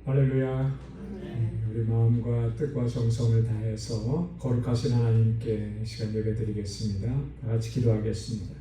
할렐루야. 우리 마음과 뜻과 정성을 다해서 거룩하신 하나님께 시간 예배드리겠습니다. 다 같이 기도하겠습니다.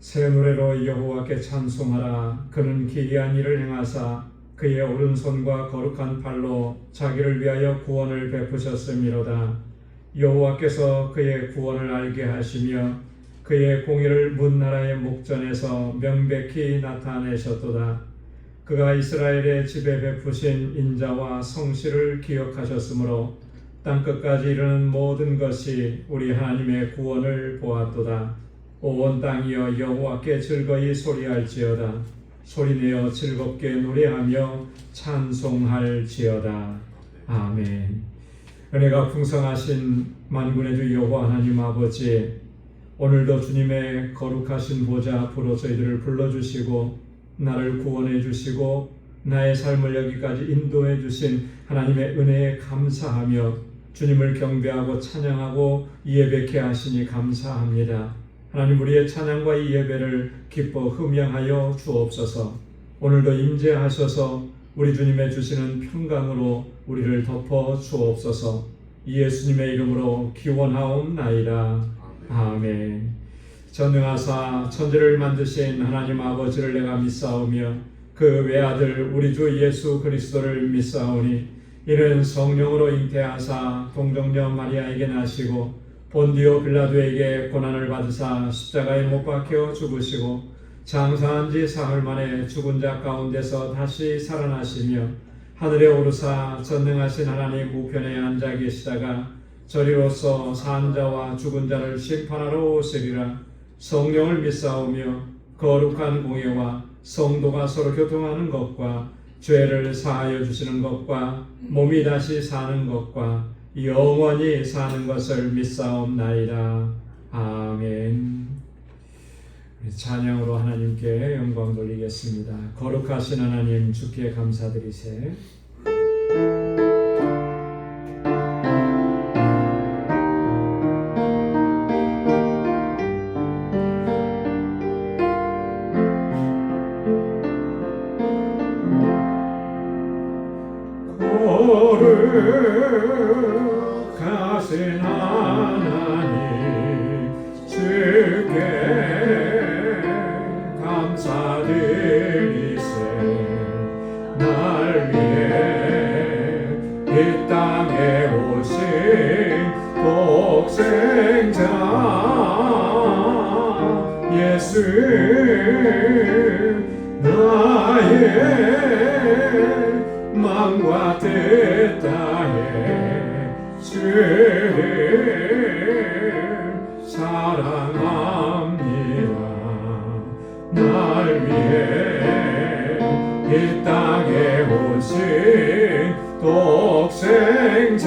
새 노래로 여호와께 찬송하라. 그는 기이한 일을 행하사 그의 오른손과 거룩한 팔로 자기를 위하여 구원을 베푸셨음이로다. 여호와께서 그의 구원을 알게 하시며 그의 공의를 문나라의 목전에서 명백히 나타내셨도다. 그가 이스라엘의 집에 베푸신 인자와 성실을 기억하셨으므로 땅끝까지 이르는 모든 것이 우리 하나님의 구원을 보았도다. 온 땅이여 여호와께 즐거이 소리할지어다. 소리내어 즐겁게 노래하며 찬송할지어다. 아멘. 은혜가 풍성하신 만군의 주 여호와 하나님 아버지, 오늘도 주님의 거룩하신 보좌 앞으로 저희들을 불러주시고 나를 구원해 주시고 나의 삶을 여기까지 인도해 주신 하나님의 은혜에 감사하며 주님을 경배하고 찬양하고 예배케 하시니 감사합니다. 하나님, 우리의 찬양과 이 예배를 기뻐 흠양하여 주옵소서. 오늘도 임재하셔서 우리 주님의 주시는 평강으로 우리를 덮어 주옵소서. 예수님의 이름으로 기원하옵나이다. 아멘. 전능하사 천지를 만드신 하나님 아버지를 내가 믿사오며 그 외아들 우리 주 예수 그리스도를 믿사오니 이는 성령으로 잉태하사 동정녀 마리아에게 나시고 본디오 빌라도에게 고난을 받으사 십자가에 못 박혀 죽으시고 장사한 지 사흘 만에 죽은 자 가운데서 다시 살아나시며 하늘에 오르사 전능하신 하나님 우편에 앉아 계시다가 저리로서 산 자와 죽은 자를 심판하러 오시리라. 성령을 믿사오며 거룩한 공예와 성도가 서로 교통하는 것과 죄를 사하여 주시는 것과 몸이 다시 사는 것과 영원히 사는 것을 믿사옵나이다. 아멘. 찬양으로 하나님께 영광 돌리겠습니다. 거룩하신 하나님 주께 감사드리세. 거룩하신 하나님 주께 감사드리세. 날 위해 이 땅에 오신 독생자 예수, 나의 마음과 뜻 다해 주를 사랑합니다. 날 위해 이 땅에 오신 독생자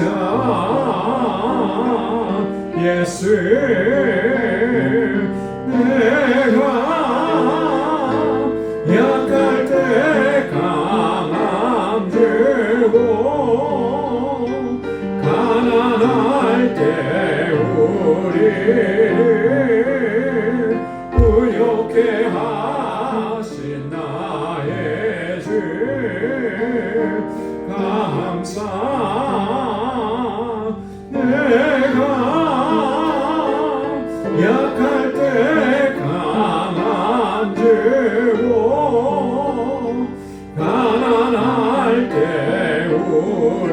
예수, 내가 약할 때 강함 주고 가난할 때 우리를 부욕해 하신 나의 주 감사. 내가 약할 때 강함 주고 가난할 때 우리를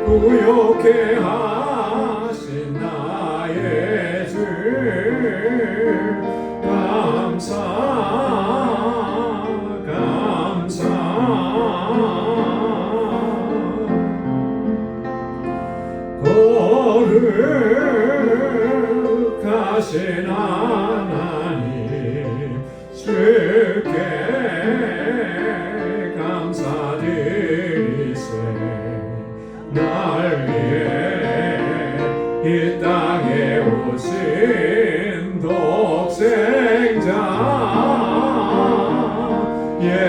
부욕해 하신 나의 주 감사 감사. 거룩하신 하나님 주께 감사드리세. 날 위해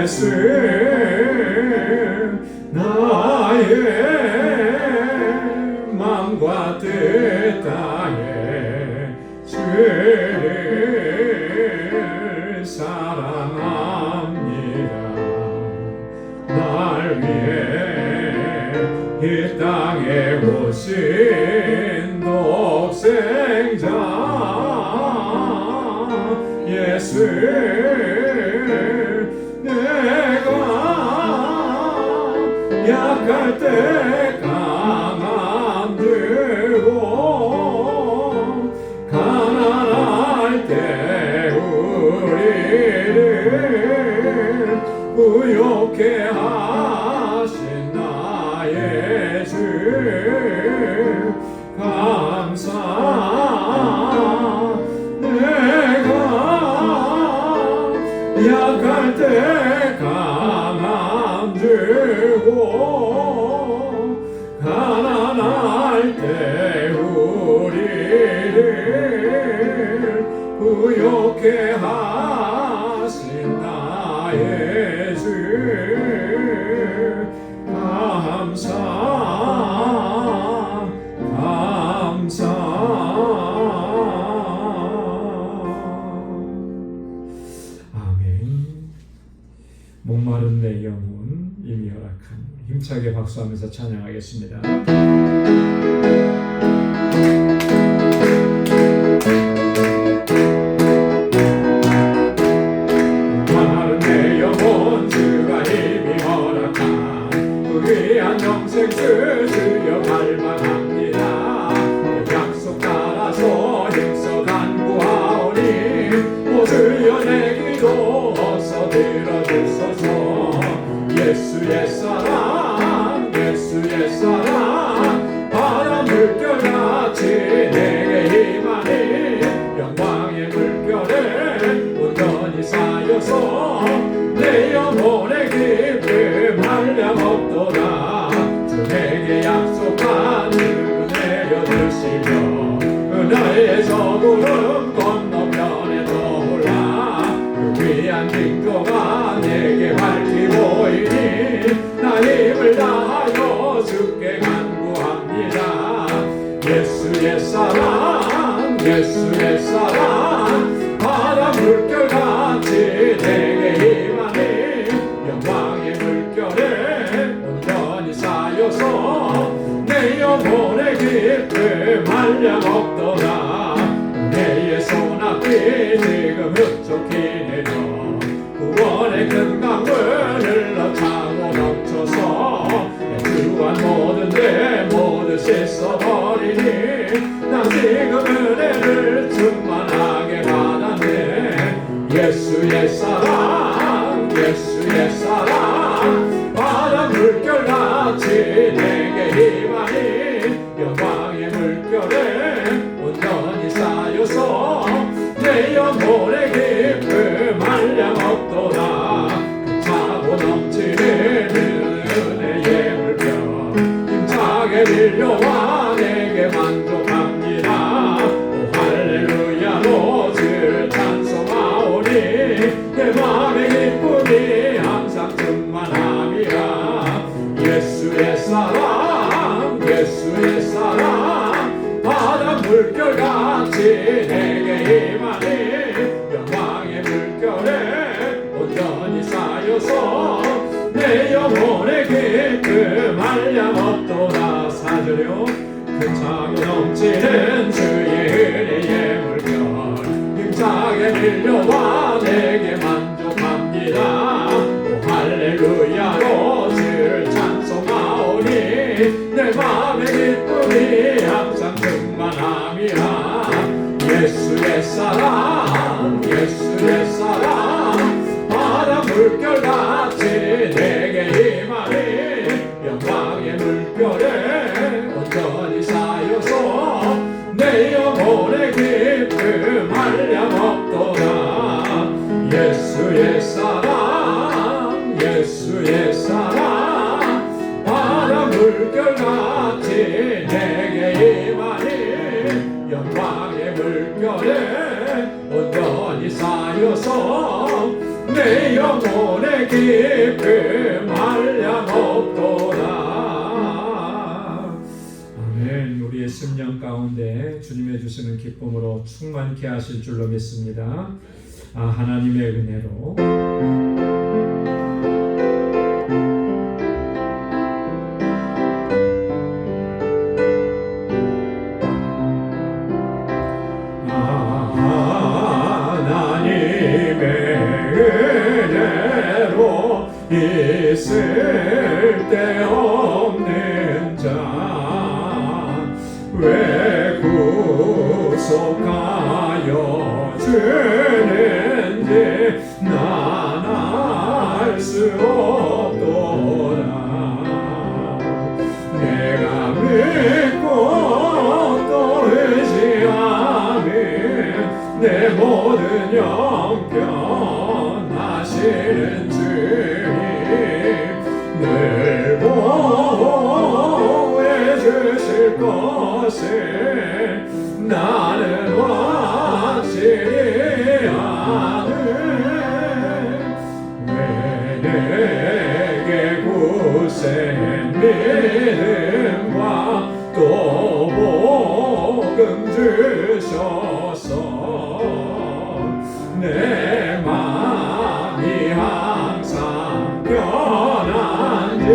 예수 나의 마음과 뜻 다해 주를 사랑합니다. 날 위해 이 땅에 오신 독생자 예수 내가 약할 때 강함 들고 가난할 때 우리를 부욕해 하신 나의 주 감사. 내가 약할 때 강함 들고 가난할 때 우리를 부욕해 하신 나의 주 감사 감사. 아멘. 목마른 내 영혼 이미 허락한 힘차게 박수하면서 찬양하겠습니다. 목마른 내 영혼 주가 힘이 허락한 그 귀한 영생 주여 갈망합니다. 그 약속 따라서 힘써 간구하오니 오 주여 내 기도 어서 들어주소서. 예수의 사랑 예수의 사랑 바람 물결같이 내게 임하니 영광의 물결에 온전히 쌓여서 내 영혼의 기쁨 한량없도다. 주 내게 약속한 주 내려주시며 나의 서구름 건너편에 떠올라 그 귀한 징조가 내게 밝히 보이니 나 힘을 다하여 주께 간구합니다. 예수의 사랑 예수의 사랑 바람 물결같이 내게 임하니 영광의 물결에 온전히 쌓여서 내 영혼의 기쁨 한량없도다. 내의 손앞이 지금 흡족히 내려 구원의 큰 강물 흘러 차고 넘쳐서 내 주한 모든 죄 모두 씻어버리니 나 지금 은혜를 충만하게 받았네. 예수의 사랑 예수의 사랑 바람 물결같이 내게 임하니 영광의 물결에 온전히 쌓여서 내 영혼의 기쁨 한량없도다. 차고 넘치는 은혜의 물결 힘차게 밀려와 내게 만족합니다. 오 할렐루야로 주를 찬송하오니 내 맘의 기쁨이 항상 충만함이라. 예수의 사랑 예수의 사랑 바람 물결같이 내게 임하니 영광의 물결에 온전히 쌓여서 내 영혼의 기쁨 한량없도다. 사절요 차고 넘치는 주의 은혜의 물결 힘차게 밀려와 내게 만족합니다. 오 할렐루야로 주를 찬송하오니 내 맘의 기쁨이 항상 충만함이라. 예수의 사랑 예수의 사랑 바람 물결같이 내게 임하니 영광의 물결에 온전히 쌓여서 내 영혼의 기쁨 한량없도다. 예수의 사랑 예수의 사랑 바람 물결같이 내게 임하니 영광의 물결에 온전히 쌓여서 내 영혼의 기쁨 한량없도다. 아멘. 우리의 심령 가운데 주님의 주시는 기쁨으로 충만케 하실 줄로 믿습니다. 하나님의 은혜로 있을 데 없는 자 왜 구속하여 주는지 난 알 수 없도다. 내가 믿고 또 의지하며 내 모든 형편 하시는 늘 보호해 주실 것을 나는 확실히 아네. 왜 내게 굳센 믿음과 또 복음 주셔서 내 마음이 항상 변한지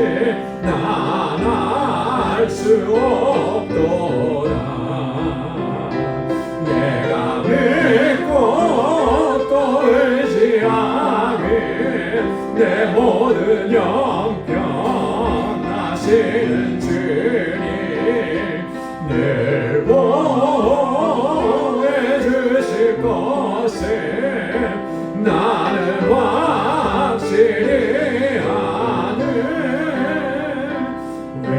난 알 수 없도다. 내가 믿고 또 의지하며 내 모든 형편 하시는 주님 늘 보호해 주실 것을 나는 확실히 아네. 왜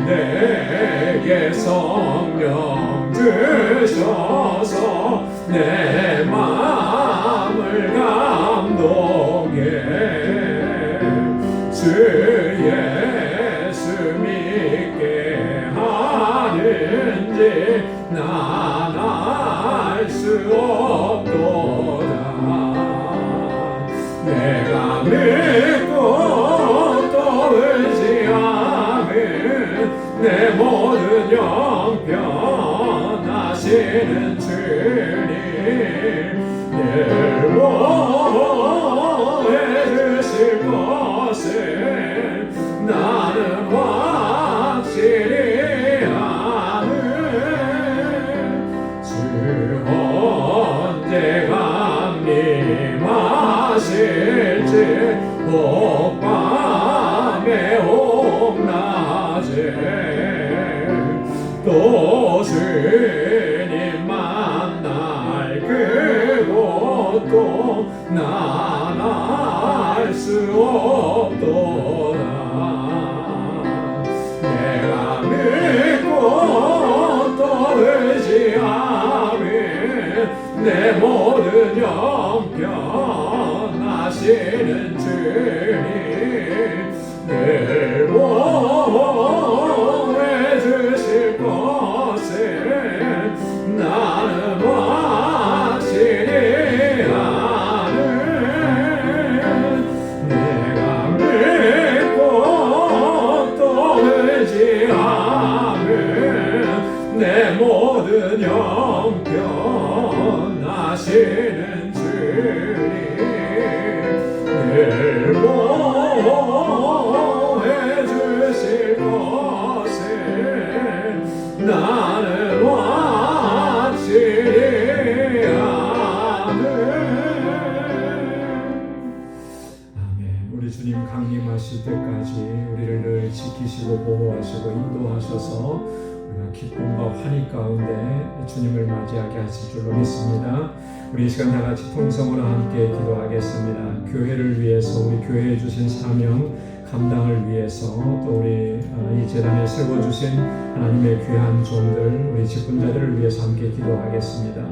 내게 성령 주셔서 내 마음을 감동해 주 예수 믿게 하는지 난 알 수 없도다. 내가 믿고 또 의지하며 내 모든 형편 하시는 주님 늘 보호해 주실 것을 나는 확실히 아네. 주 언제 강림하실지 혹밤에 혹낮에 또 주님 만날 그곳도 난 알 수 없도다. 내가 믿고 또 의지하며 내 모든 형편 하시는 주님 늘 보호해 주실 것을 나는 확실히 아네. 내가 믿고 또 의지하며 내 모든 형편 하시는 주님 늘 보호해 주실 것을 나는 확실히 아네. 아멘. 우리 주님 강림하실 때까지 우리를 늘 지키시고 보호하시고 인도하셔서 기쁨과 환희 가운데 주님을 맞이하게 하실 줄로 믿습니다. 우리 이 시간 다 같이 통성으로 함께 기도하겠습니다. 교회를 위해서 우리 교회에 주신 사명 감당을 위해서 또 우리 이 재단에 세워주신 하나님의 귀한 종들 우리 직분자들을 위해서 함께 기도하겠습니다.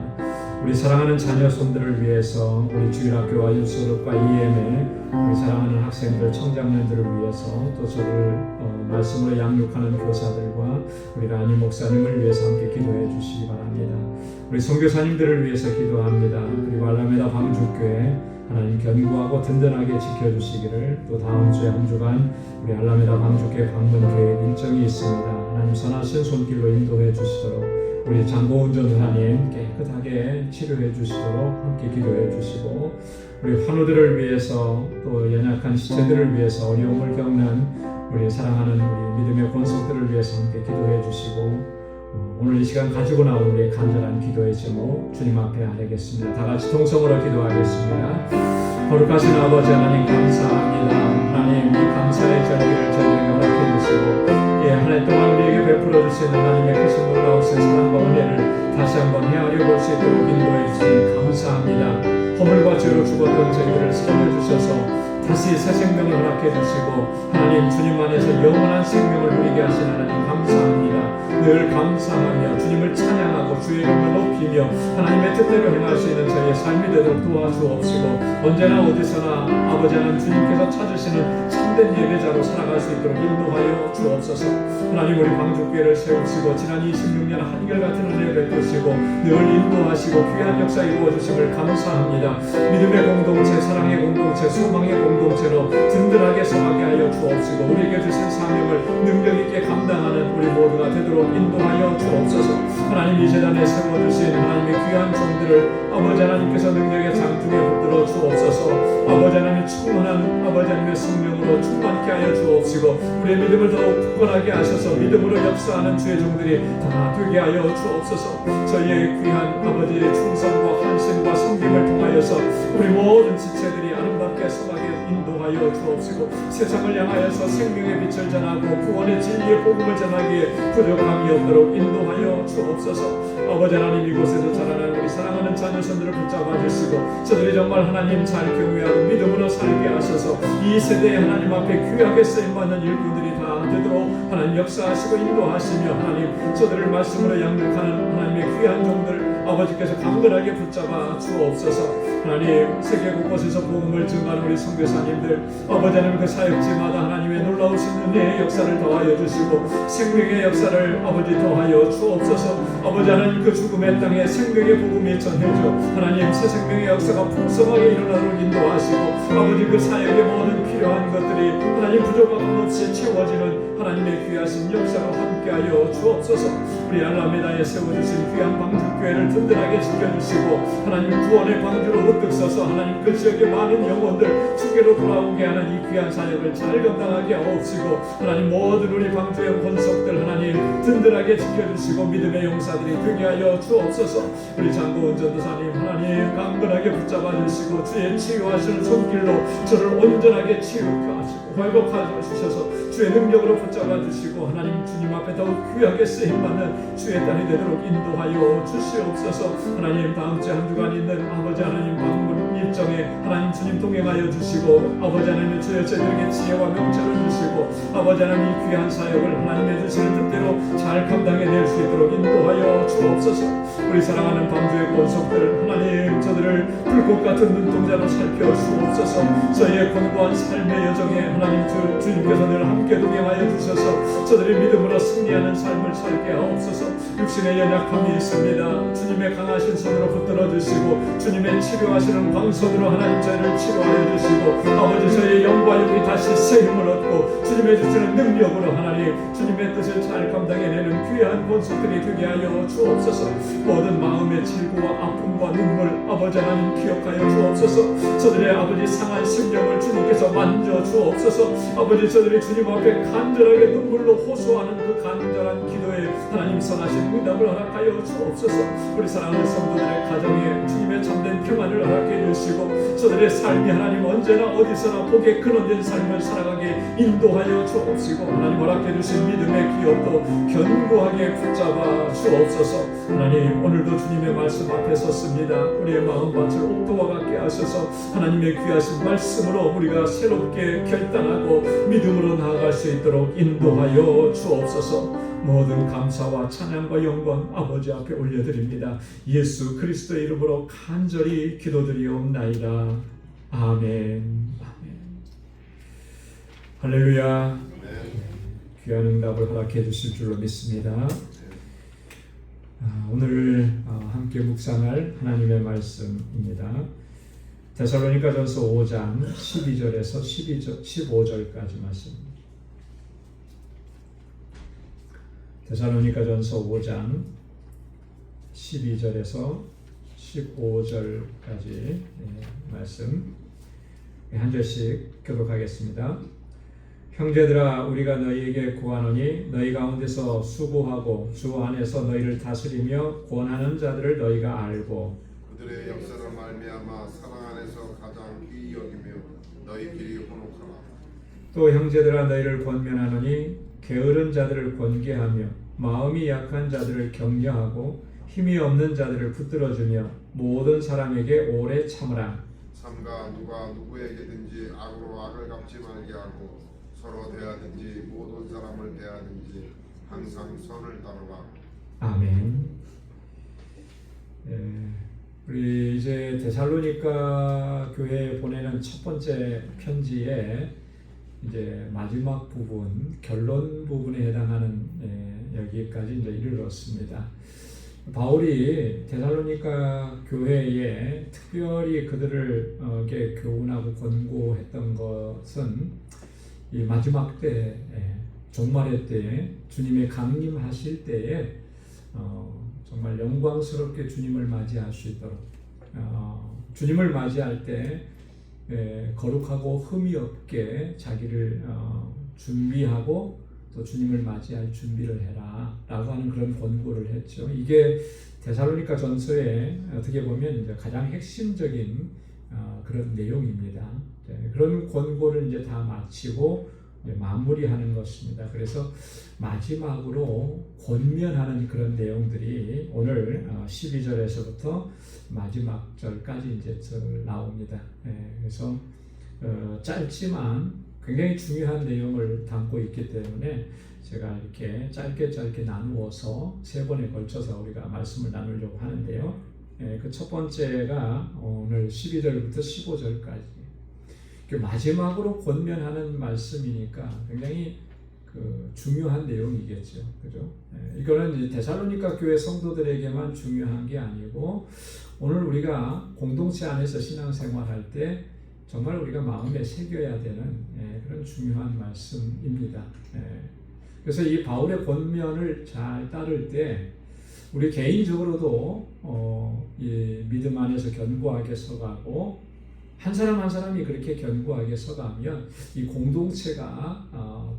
우리 사랑하는 자녀 손들을 위해서 우리 주일학교와 유소grup과 EM에 우리 사랑하는 학생들 청장년들을 위해서 또 저를 말씀으로 양육하는 교사들과 우리 라니 목사님을 위해서 함께 기도해 주시기 바랍니다. 우리 선교사님들을 위해서 기도합니다. 그리고 알라메다 방주교회 하나님 견고하고 든든하게 지켜주시기를, 또 다음 주에 한 주간 우리 알라메다 방주교 방문 계획 일정이 있습니다. 하나님 선하신 손길로 인도해 주시도록, 우리 장고운전 하나님 깨끗하게 치료해 주시도록 함께 기도해 주시고, 우리 환우들을 위해서 또 연약한 시체들을 위해서 어려움을 겪는 우리 사랑하는 우리 믿음의 권속들을 위해서 함께 기도해 주시고, 오늘 이 시간 가지고 나온 우리의 간절한 기도의 제목 주님 앞에 아뢰겠습니다. 다 같이 통성으로 기도하겠습니다. 거룩하신 아버지 하나님 감사합니다. 하나님 이 감사의 절기를 저희에게 허락해 주시고, 한 해 동안 우리에게 베풀어 주신 하나님의 크신 놀라우신 사랑과 은혜를 다시 한번 헤아려 볼 수 있도록 인도해 주시니 감사합니다. 허물과 죄로 죽었던 저희들을 살려주셔서 다시 새 생명을 허락해 주시고, 하나님 주님 안에서 영원한 생명을 누리게 하신 하나님 감사합니다. 늘 감사하며 주님을 찬양하고 주의 이름을 높이며 하나님의 뜻대로 행할 수 있는 저희의 삶이 되도록 도와주옵시고, 언제나 어디서나 아버지 하나님 주님께서 찾으시는 참된 예배자로 살아갈 수 있도록 인도하여 주옵소서. 하나님 우리 방주교회를 세우시고 지난 26년 한결같은 은혜를 베푸시고 늘 인도하시고 귀한 역사 이루어주심을 감사합니다. 믿음의 공동체, 사랑의 공동체, 소망의 공동체로 든든하게 서가게 하여 주옵시고, 우리에게 주신 사명을 능력 있게 감당하는 우리 모두가 되도록 인도하여 주옵소서. 하나님 이 재단에 세워주신 하나님의 귀한 종들을 아버지 하나님께서 능력의 장중에 붙들어 주옵소서. 아버지 하나님의 충만한 아버지 하나님의 성령으로 충만케 하여 주옵시고, 우리의 믿음을 더욱 굳건하게 하셔서 믿음으로 역사하는 주의 종들이 다 되게 하여 주옵소서. 저희의 귀한 아버지의 충성과 헌신과 섬김을 통하여서 우리 모든 지체들이 아름답게 서가게 인도하여 주옵시고, 세상을 향하여서 생명의 빛을 전하고 구원의 진리의 복음을 전하기에 부족함이 없도록 인도하여 주옵소서. 아버지 하나님 이곳에서 자라난 우리 사랑하는 자녀선들을 붙잡아 주시고, 저들이 정말 하나님 잘 경외하고 믿음으로 살게 하셔서 이 세대에 하나님 앞에 귀하게 쓰임받는 일꾼들이 다 되도록 하나님 역사하시고 인도하시며, 하나님 저들을 말씀으로 양육하는 하나님의 귀한 종들 아버지께서 강건하게 붙잡아 주옵소서. 하나님 세계 곳곳에서 복음을 증거하는 우리 선교사님들 아버지 하나님 그 사역지마다 하나님의 놀라우신 은혜의 역사를 더하여 주시고 생명의 역사를 아버지 더하여 주옵소서. 아버지 하나님 그 죽음의 땅에 생명의 복음이 전해져 하나님 새 생명의 역사가 풍성하게 일어나도록 인도하시고, 아버지 그 사역의 모든 필요한 것들이 하나님 부족함 없이 채워지는 하나님의 귀하신 역사로 함께하여 주옵소서. 우리 알라메다에 세워주신 귀한 방주교회를 든든하게 지켜주시고, 하나님 구원의 방주로 우뚝 서서 하나님 그 지역의 많은 영혼들 주께로 돌아오게 하는 이 귀한 사역을 잘 감당하게 하옵시고, 하나님 모든 우리 방주의 권속들 하나님 든든하게 지켜주시고 믿음의 용사들이 되게 하여 주옵소서. 우리 장고은 전도사님 하나님 강건하게 붙잡아 주시고 주의 치유하시는 손길로 저를 온전하게 치유하시고 회복하여 주셔서 주의 능력으로 붙잡아 주시고, 하나님 주님 앞에 더욱 귀하게 쓰임받는 주의 딸이 되도록 인도하여 주시옵소서. 하나님 다음 주 한 주간 있는 아버지 하나님 방문 일정에 하나님 주님 동행하여 주시고, 아버지 하나님 주의 제들에게 지혜와 명철을 주시고, 아버지 하나님 이 귀한 사역을 하나님의 주시는 뜻대로 잘 감당해낼 수 있도록 인도하여 주옵소서. 우리 사랑하는 방주의 권속들 하나님 저들을 불꽃 같은 눈동자로 살펴주옵소서. 저희의 권고한 삶의 여정에 하나님 주님께서 늘 함께 동행하여 주셔서 저들이 믿음으로 승리하는 삶을 살게 하옵소서. 육신의 연약함이 있습니다. 주님의 강하신 손으로 붙들어 주시고 주님의 치료하시는 방손으로 하나님 저희를 치료하여 주시고, 아버지 저희의 영과 육이 다시 새 힘을 얻고 주님의 주시는 능력으로 하나님 주님의 뜻을 잘 감당해내는 귀한 권속들이 되게 하여 주옵소서. 모든 마음의 질고와 아픔과 눈물 아버지 하나님 기억하여 주옵소서. 저들의 아버지 상한 심령을 주님께서 만져 주옵소서. 아버지 저들이 주님 앞에 간절하게 눈물로 호소하는 그 간절한 기도에 하나님 선하신 응답을 허락하여 주옵소서. 우리 사랑하는 성도들의 가정에 주님의 참된 평안을 허락해 주시고, 저들의 삶이 하나님 언제나 어디서나 복에 근원된 삶을 살아가게 인도하여 주옵시고, 하나님 허락해 주신 믿음의 기업도 견고하게 붙잡아 주옵소서. 하나님 오늘도 주님의 말씀 앞에 섰습니다. 우리의 마음밭을 옥토와 같게 하셔서 하나님의 귀하신 말씀으로 우리가 새롭게 결단하고 믿음으로 나아갈 수 있도록 인도하여 주옵소서. 모든 감사와 찬양과 영광 아버지 앞에 올려드립니다. 예수 그리스도의 이름으로 간절히 기도드리옵나이다. 아멘. 아멘. 할렐루야. 귀한 응답을 허락해 주실 줄로 믿습니다. 오늘 함께 묵상할 하나님의 말씀입니다. 데살로니가전서 5장 12절에서 15절까지 말씀입니다. 데살로니가전서 5장 12절에서 15절까지 말씀 한 절씩 교독하겠습니다. 형제들아, 우리가 너희에게 구하노니 너희 가운데서 수고하고 주 안에서 너희를 다스리며 권하는 자들을 너희가 알고 그들의 역사로 말미암아 사랑 안에서 가장 귀히 여기며 너희끼리 혼옥하라. 또 형제들아, 너희를 권면하노니 게으른 자들을 권계하며 마음이 약한 자들을 격려하고 힘이 없는 자들을 붙들어주며 모든 사람에게 오래 참으라. 삼가 누가 누구에게든지 악으로 악을 갚지 말게 하고 서로 대하든지 모든 사람을 대하든지 항상 선을 따르라. 아멘. 우리 이제 데살로니가 교회에 보내는 첫 번째 편지의 이제 마지막 부분, 결론 부분에 해당하는 여기까지 이제 이르렀습니다. 바울이 데살로니가 교회에 특별히 그들을 교훈하고 권고했던 것은 이 마지막 때, 종말의 때에 주님의 강림하실 때에 정말 영광스럽게 주님을 맞이할 수 있도록 주님을 맞이할 때 거룩하고 흠이 없게 자기를 준비하고 또 주님을 맞이할 준비를 해라 라고 하는 그런 권고를 했죠. 이게 데살로니가 전서에 어떻게 보면 이제 가장 핵심적인 그런 내용입니다. 그런 권고를 이제 다 마치고 마무리하는 것입니다. 그래서 마지막으로 권면하는 그런 내용들이 오늘 12절에서부터 마지막 절까지 이제 나옵니다. 그래서 짧지만 굉장히 중요한 내용을 담고 있기 때문에 제가 이렇게 짧게 나누어서 세 번에 걸쳐서 우리가 말씀을 나누려고 하는데요. 그 첫 번째가 오늘 12절부터 15절까지 마지막으로 권면하는 말씀이니까 굉장히 중요한 내용이겠죠. 그죠? 이거는 이제 데살로니가 교회 성도들에게만 중요한 게 아니고 오늘 우리가 공동체 안에서 신앙생활할 때 정말 우리가 마음에 새겨야 되는 그런 중요한 말씀입니다. 그래서 이 바울의 권면을 잘 따를 때 우리 개인적으로도 이 믿음 안에서 견고하게 서가고 한 사람 한 사람이 그렇게 견고하게 서가면 이 공동체가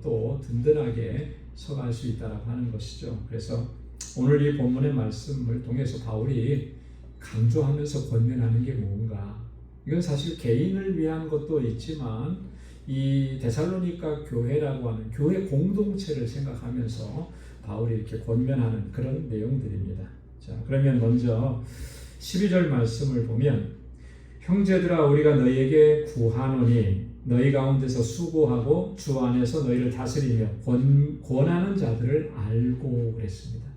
또 든든하게 서갈 수 있다라고 하는 것이죠. 그래서 오늘 이 본문의 말씀을 통해서 바울이 강조하면서 권면하는 게 뭔가? 이건 사실 개인을 위한 것도 있지만 이 데살로니가 교회라고 하는 교회 공동체를 생각하면서 바울이 이렇게 권면하는 그런 내용들입니다. 자, 그러면 먼저 12절 말씀을 보면 형제들아, 우리가 너희에게 구하노니 너희 가운데서 수고하고 주 안에서 너희를 다스리며 권하는 자들을 알고 그랬습니다.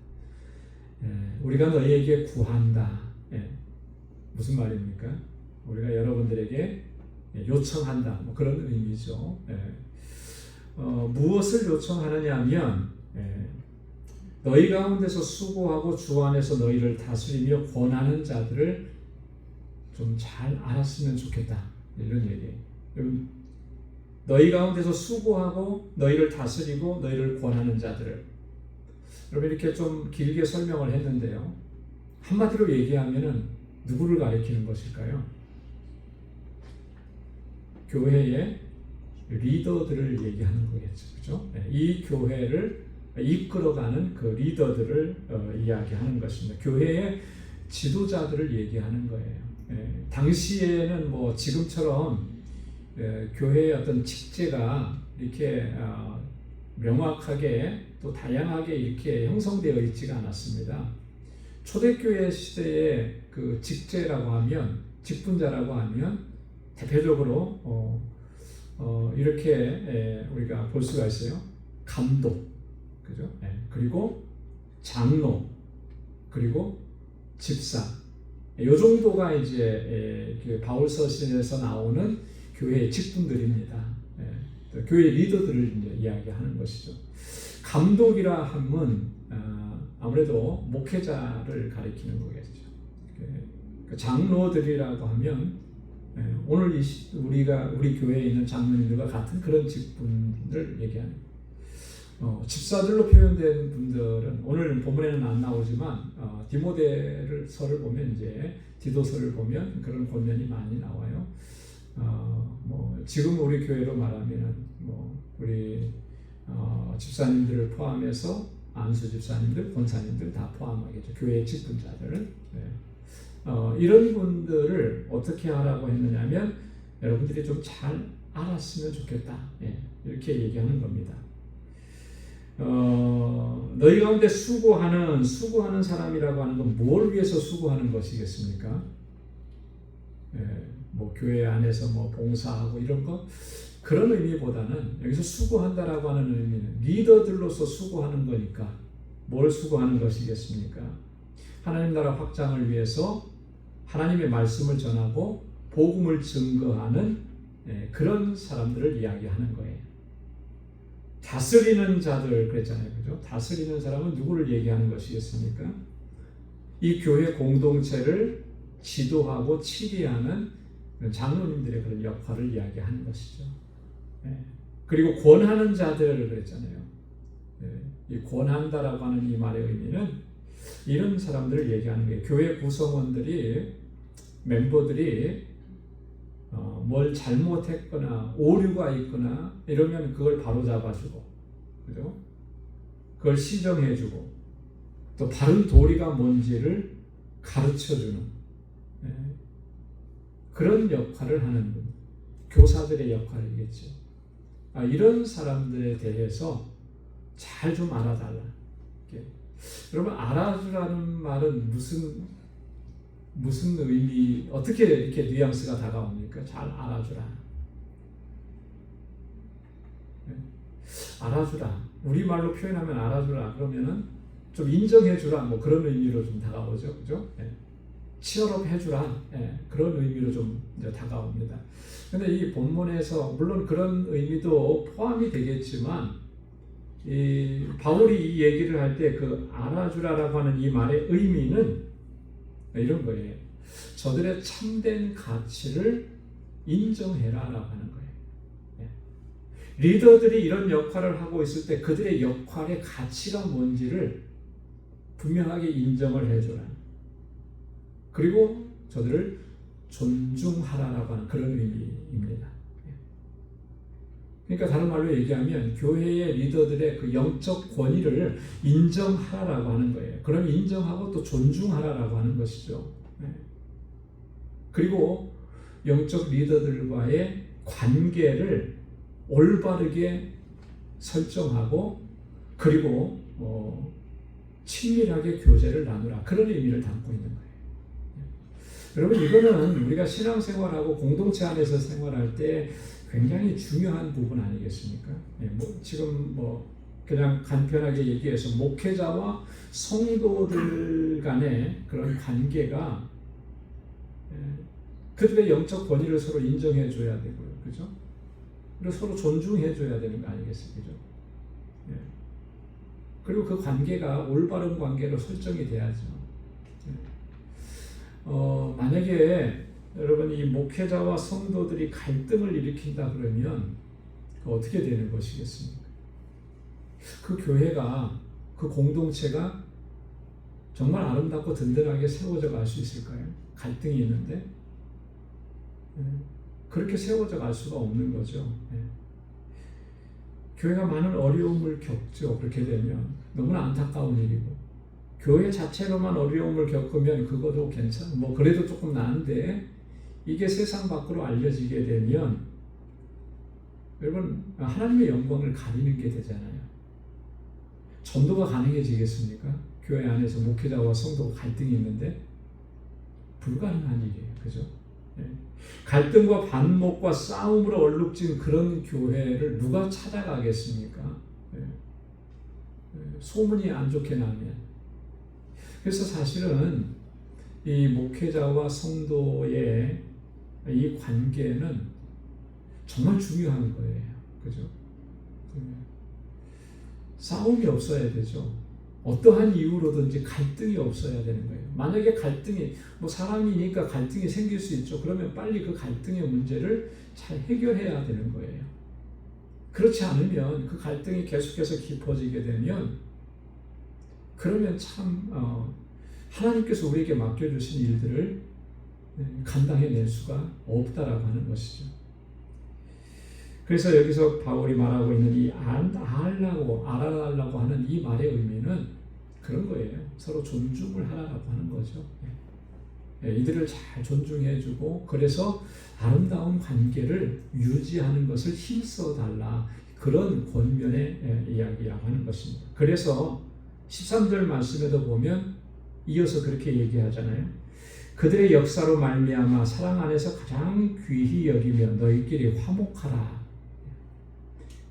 우리가 너희에게 구한다. 무슨 말입니까? 우리가 여러분들에게 요청한다. 뭐 그런 의미죠. 무엇을 요청하느냐 하면 너희 가운데서 수고하고 주 안에서 너희를 다스리며 권하는 자들을 좀 잘 알았으면 좋겠다. 이런 얘기예요. 너희 가운데서 수고하고 너희를 다스리고 너희를 권하는 자들을. 여러분 이렇게 좀 길게 설명을 했는데요. 한마디로 얘기하면은 누구를 가리키는 것일까요? 교회의 리더들을 얘기하는 거겠죠. 그렇죠? 이 교회를 이끌어가는 그 리더들을 이야기하는 것입니다. 교회의 지도자들을 얘기하는 거예요. 당시에는 뭐 지금처럼 교회의 어떤 직제가 이렇게 명확하게 또 다양하게 이렇게 형성되어 있지가 않았습니다. 초대교회 시대의 그 직제라고 하면, 직분자라고 하면 대표적으로 이렇게 우리가 볼 수가 있어요. 감독, 그죠? 그리고 장로, 그리고 집사. 이 정도가 이제 그 바울서신에서 나오는 교회의 직분들입니다. 교회 리더들을 이제 이야기하는 것이죠. 감독이라 하면 아무래도 목회자를 가리키는 거겠죠. 장로들이라고 하면 오늘 우리 교회에 있는 장로님들과 같은 그런 직분을 얘기하는 집사들로 표현된 분들은 오늘 본문에는 안 나오지만 디모데서를 보면 이제 디도서를 보면 그런 권면이 많이 나와요. 지금 우리 교회로 말하면은 우리 집사님들을 포함해서 안수 집사님들, 권사님들 다 포함하겠죠. 교회 직분자들. 이런 분들을 어떻게 하라고 했느냐면 여러분들이 좀 잘 알았으면 좋겠다. 이렇게 얘기하는 겁니다. 너희 가운데 수고하는 사람이라고 하는 건 뭘 위해서 수고하는 것이겠습니까? 교회 안에서 봉사하고 이런 거 그런 의미보다는 여기서 수고한다라고 하는 의미는 리더들로서 수고하는 거니까 뭘 수고하는 것이겠습니까? 하나님 나라 확장을 위해서 하나님의 말씀을 전하고 복음을 증거하는 그런 사람들을 이야기하는 거예요. 다스리는 자들 그랬잖아요. 그죠? 다스리는 사람은 누구를 얘기하는 것이겠습니까? 이 교회 공동체를 지도하고 치리하는 장로님들의 그런 역할을 이야기하는 것이죠. 그리고 권하는 자들 그랬잖아요. 이 권한다라고 하는 이 말의 의미는 이런 사람들을 얘기하는 거예요. 교회 구성원들이 멤버들이 뭘 잘못했거나 오류가 있거나 이러면 그걸 바로 잡아주고, 그죠? 그걸 시정해주고, 또 바른 도리가 뭔지를 가르쳐주는 그런 역할을 하는 분, 교사들의 역할이겠죠. 이런 사람들에 대해서 잘 좀 알아달라. 여러분 알아주라는 말은 무슨 의미, 어떻게 이렇게 뉘앙스가 다가옵니까? 잘 알아주라. 알아주라. 우리말로 표현하면 알아주라. 그러면은 좀 인정해주라. 그런 의미로 좀 다가오죠. 그죠? 치열업 해주라. 그런 의미로 좀 이제 다가옵니다. 근데 이 본문에서 물론 그런 의미도 포함이 되겠지만 바울이 이 얘기를 할 때 그 알아주라라고 하는 이 말의 의미는 이런 거예요. 저들의 참된 가치를 인정해라라고 하는 거예요. 리더들이 이런 역할을 하고 있을 때 그들의 역할의 가치가 뭔지를 분명하게 인정을 해줘라. 그리고 저들을 존중하라라고 하는 그런 의미입니다. 그러니까 다른 말로 얘기하면 교회의 리더들의 그 영적 권위를 인정하라라고 하는 거예요. 그럼 인정하고 또 존중하라라고 하는 것이죠. 그리고 영적 리더들과의 관계를 올바르게 설정하고 그리고 친밀하게 교제를 나누라. 그런 의미를 담고 있는 거예요. 여러분 이거는 우리가 신앙생활하고 공동체 안에서 생활할 때 굉장히 중요한 부분 아니겠습니까? 지금 그냥 간편하게 얘기해서 목회자와 성도들 간의 그런 관계가 그들의 영적 권위를 서로 인정해 줘야 되고요. 그죠? 그리고 서로 존중해 줘야 되는 거 아니겠습니까? 그죠? 그리고 그 관계가 올바른 관계로 설정이 돼야죠. 만약에 여러분 이 목회자와 성도들이 갈등을 일으킨다 그러면 어떻게 되는 것이겠습니까? 그 교회가, 그 공동체가 정말 아름답고 든든하게 세워져 갈 수 있을까요? 갈등이 있는데 그렇게 세워져 갈 수가 없는 거죠. 교회가 많은 어려움을 겪죠. 그렇게 되면 너무나 안타까운 일이고 교회 자체로만 어려움을 겪으면 그것도 그래도 조금 나은데 이게 세상 밖으로 알려지게 되면 여러분 하나님의 영광을 가리는 게 되잖아요. 전도가 가능해지겠습니까? 교회 안에서 목회자와 성도가 갈등이 있는데 불가능한 일이에요. 그죠? 갈등과 반목과 싸움으로 얼룩진 그런 교회를 누가 찾아가겠습니까? 소문이 안 좋게 나면. 그래서 사실은 이 목회자와 성도의 이 관계는 정말 중요한 거예요. 그죠? 싸움이 없어야 되죠. 어떠한 이유로든지 갈등이 없어야 되는 거예요. 만약에 갈등이 사람이니까 갈등이 생길 수 있죠. 그러면 빨리 그 갈등의 문제를 잘 해결해야 되는 거예요. 그렇지 않으면 그 갈등이 계속해서 깊어지게 되면 그러면 참 하나님께서 우리에게 맡겨주신 일들을 감당해낼 수가 없다라고 하는 것이죠. 그래서 여기서 바울이 말하고 있는 이 알아달라고 하는 이 말의 의미는 그런 거예요. 서로 존중을 하라고 하는 거죠. 이들을 잘 존중해주고 그래서 아름다운 관계를 유지하는 것을 힘써달라, 그런 권면의 이야기라고 하는 것입니다. 그래서 13절 말씀에도 보면 이어서 그렇게 얘기하잖아요. 그들의 역사로 말미암아 사랑 안에서 가장 귀히 여기며 너희끼리 화목하라.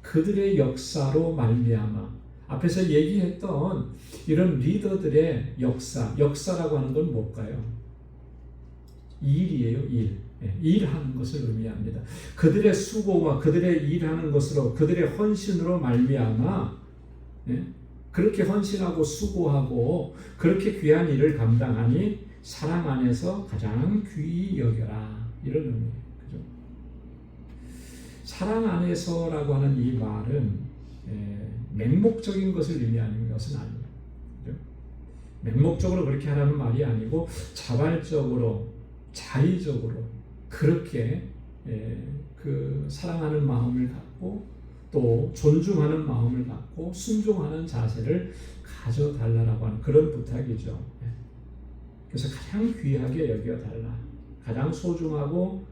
그들의 역사로 말미암아, 앞에서 얘기했던 이런 리더들의 역사라고 하는 건 뭘까요? 일이에요. 일하는 것을 의미합니다. 그들의 수고와 그들의 일하는 것으로, 그들의 헌신으로 말미암아 그렇게 헌신하고 수고하고 그렇게 귀한 일을 감당하니 사랑 안에서 가장 귀히 여겨라, 이런 의미예요. 그죠? 사랑 안에서라고 하는 이 말은 맹목적인 것을 의미하는 것은 아닙니다. 그죠? 맹목적으로 그렇게 하라는 말이 아니고 자발적으로, 자의적으로 그렇게 그 사랑하는 마음을 갖고 또 존중하는 마음을 갖고 순종하는 자세를 가져달라고 하는 그런 부탁이죠. 그래서 가장 귀하게 여겨달라, 가장 소중하고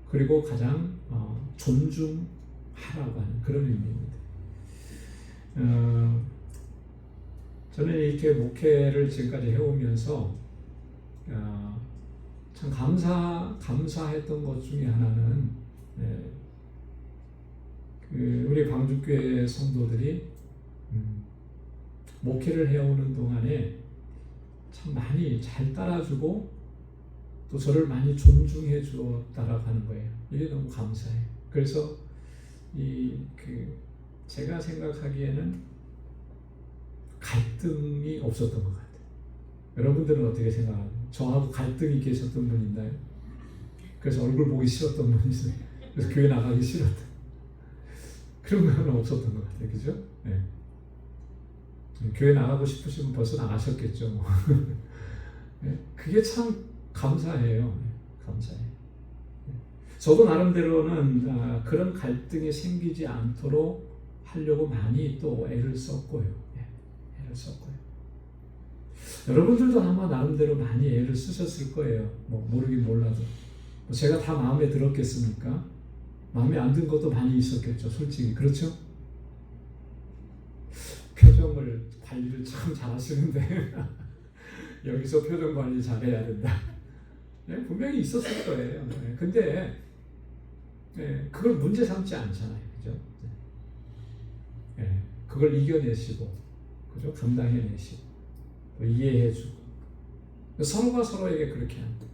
그리고 가장 존중하라고 하는 그런 의미입니다. 저는 이렇게 목회를 지금까지 해오면서 참 감사했던 것 중에 하나는 우리 방주교회 성도들이 목회를 해오는 동안에 참 많이 잘 따라주고 또 저를 많이 존중해 주었다라고 하는 거예요. 이게 너무 감사해요. 그래서 제가 생각하기에는 갈등이 없었던 것 같아요. 여러분들은 어떻게 생각하세요? 저하고 갈등이 계셨던 분 있나요? 그래서 얼굴 보기 싫었던 분 있어요. 그래서 교회 나가기 싫었던, 그런 건 없었던 것 같아요. 그죠? 네. 교회 나가고 싶으시면 벌써 나가셨겠죠. 뭐. 네. 그게 참 감사해요. 감사해요. 저도 나름대로는 그런 갈등이 생기지 않도록 하려고 많이 또 애를 썼고요. 애를 썼고요. 여러분들도 아마 나름대로 많이 애를 쓰셨을 거예요. 모르긴 몰라도. 제가 다 마음에 들었겠습니까? 마음에 안 든 것도 많이 있었겠죠. 솔직히. 그렇죠? 표정을 관리를 참 잘하시는데 여기서 표정 관리 잘해야 된다. 분명히 있었을 거예요. 근데 그걸 문제 삼지 않잖아요. 그죠? 그걸 이겨내시고, 그죠? 감당해내시고, 이해해주고, 서로가 서로에게 그렇게 합니다.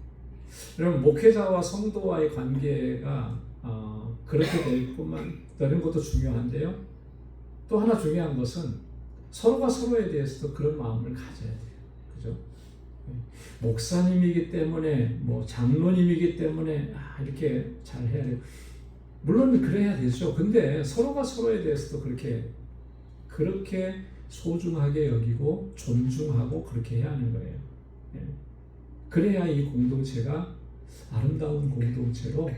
여러분, 목회자와 성도와의 관계가 그렇게 될 뿐만, 다른 것도 중요한데요. 또 하나 중요한 것은 서로가 서로에 대해서도 그런 마음을 가져야 돼요. 그죠? 목사님이기 때문에, 장로님이기 때문에 이렇게 잘 해야 돼요. 물론 그래야 되죠. 근데 서로가 서로에 대해서도 그렇게 소중하게 여기고 존중하고 그렇게 해야 하는 거예요. 그래야 이 공동체가 아름다운 공동체로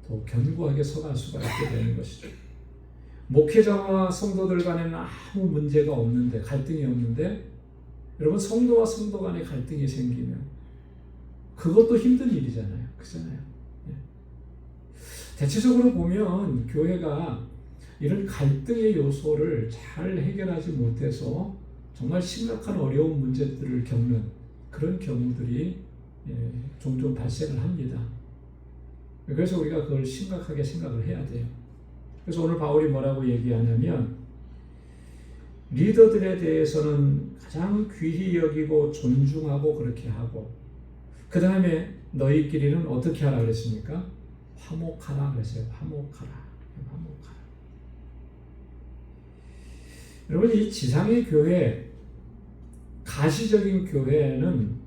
더 견고하게 서갈 수가 있게 되는 것이죠. 목회자와 성도들 간에는 아무 문제가 없는데, 갈등이 없는데, 여러분, 성도와 성도 간에 갈등이 생기면 그것도 힘든 일이잖아요. 그렇잖아요. 대체적으로 보면 교회가 이런 갈등의 요소를 잘 해결하지 못해서 정말 심각한 어려운 문제들을 겪는 그런 경우들이 종종 발생을 합니다. 그래서 우리가 그걸 심각하게 생각을 해야 돼요. 그래서 오늘 바울이 뭐라고 얘기하냐면, 리더들에 대해서는 가장 귀히 여기고 존중하고 그렇게 하고, 그 다음에 너희끼리는 어떻게 하라 그랬습니까? 화목하라 그랬어요. 화목하라. 여러분, 이 지상의 교회, 가시적인 교회는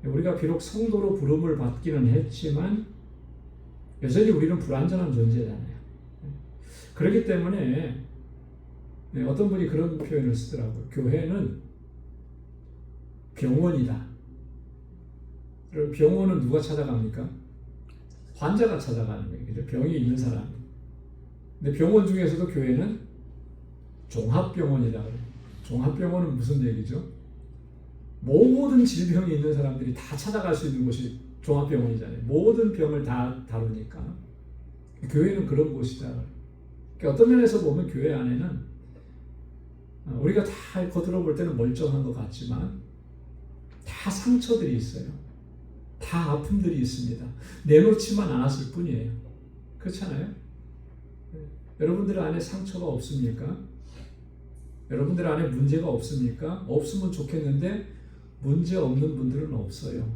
우리가 비록 성도로 부름을 받기는 했지만 여전히 우리는 불완전한 존재잖아요. 그렇기 때문에 어떤 분이 그런 표현을 쓰더라고요. 교회는 병원이다. 그럼 병원은 누가 찾아갑니까? 환자가 찾아가는 거예요. 그죠? 병이 있는 사람. 근데 병원 중에서도 교회는 종합병원이다. 종합병원은 무슨 얘기죠? 모든 질병이 있는 사람들이 다 찾아갈 수 있는 곳이 종합병원이잖아요. 모든 병을 다 다루니까. 교회는 그런 곳이다. 그러니까 어떤 면에서 보면 교회 안에는 우리가 다 겉으로 볼 때는 멀쩡한 것 같지만 다 상처들이 있어요. 다 아픔들이 있습니다. 내놓지만 않았을 뿐이에요. 그렇잖아요? 여러분들 안에 상처가 없습니까? 여러분들 안에 문제가 없습니까? 없으면 좋겠는데 문제 없는 분들은 없어요.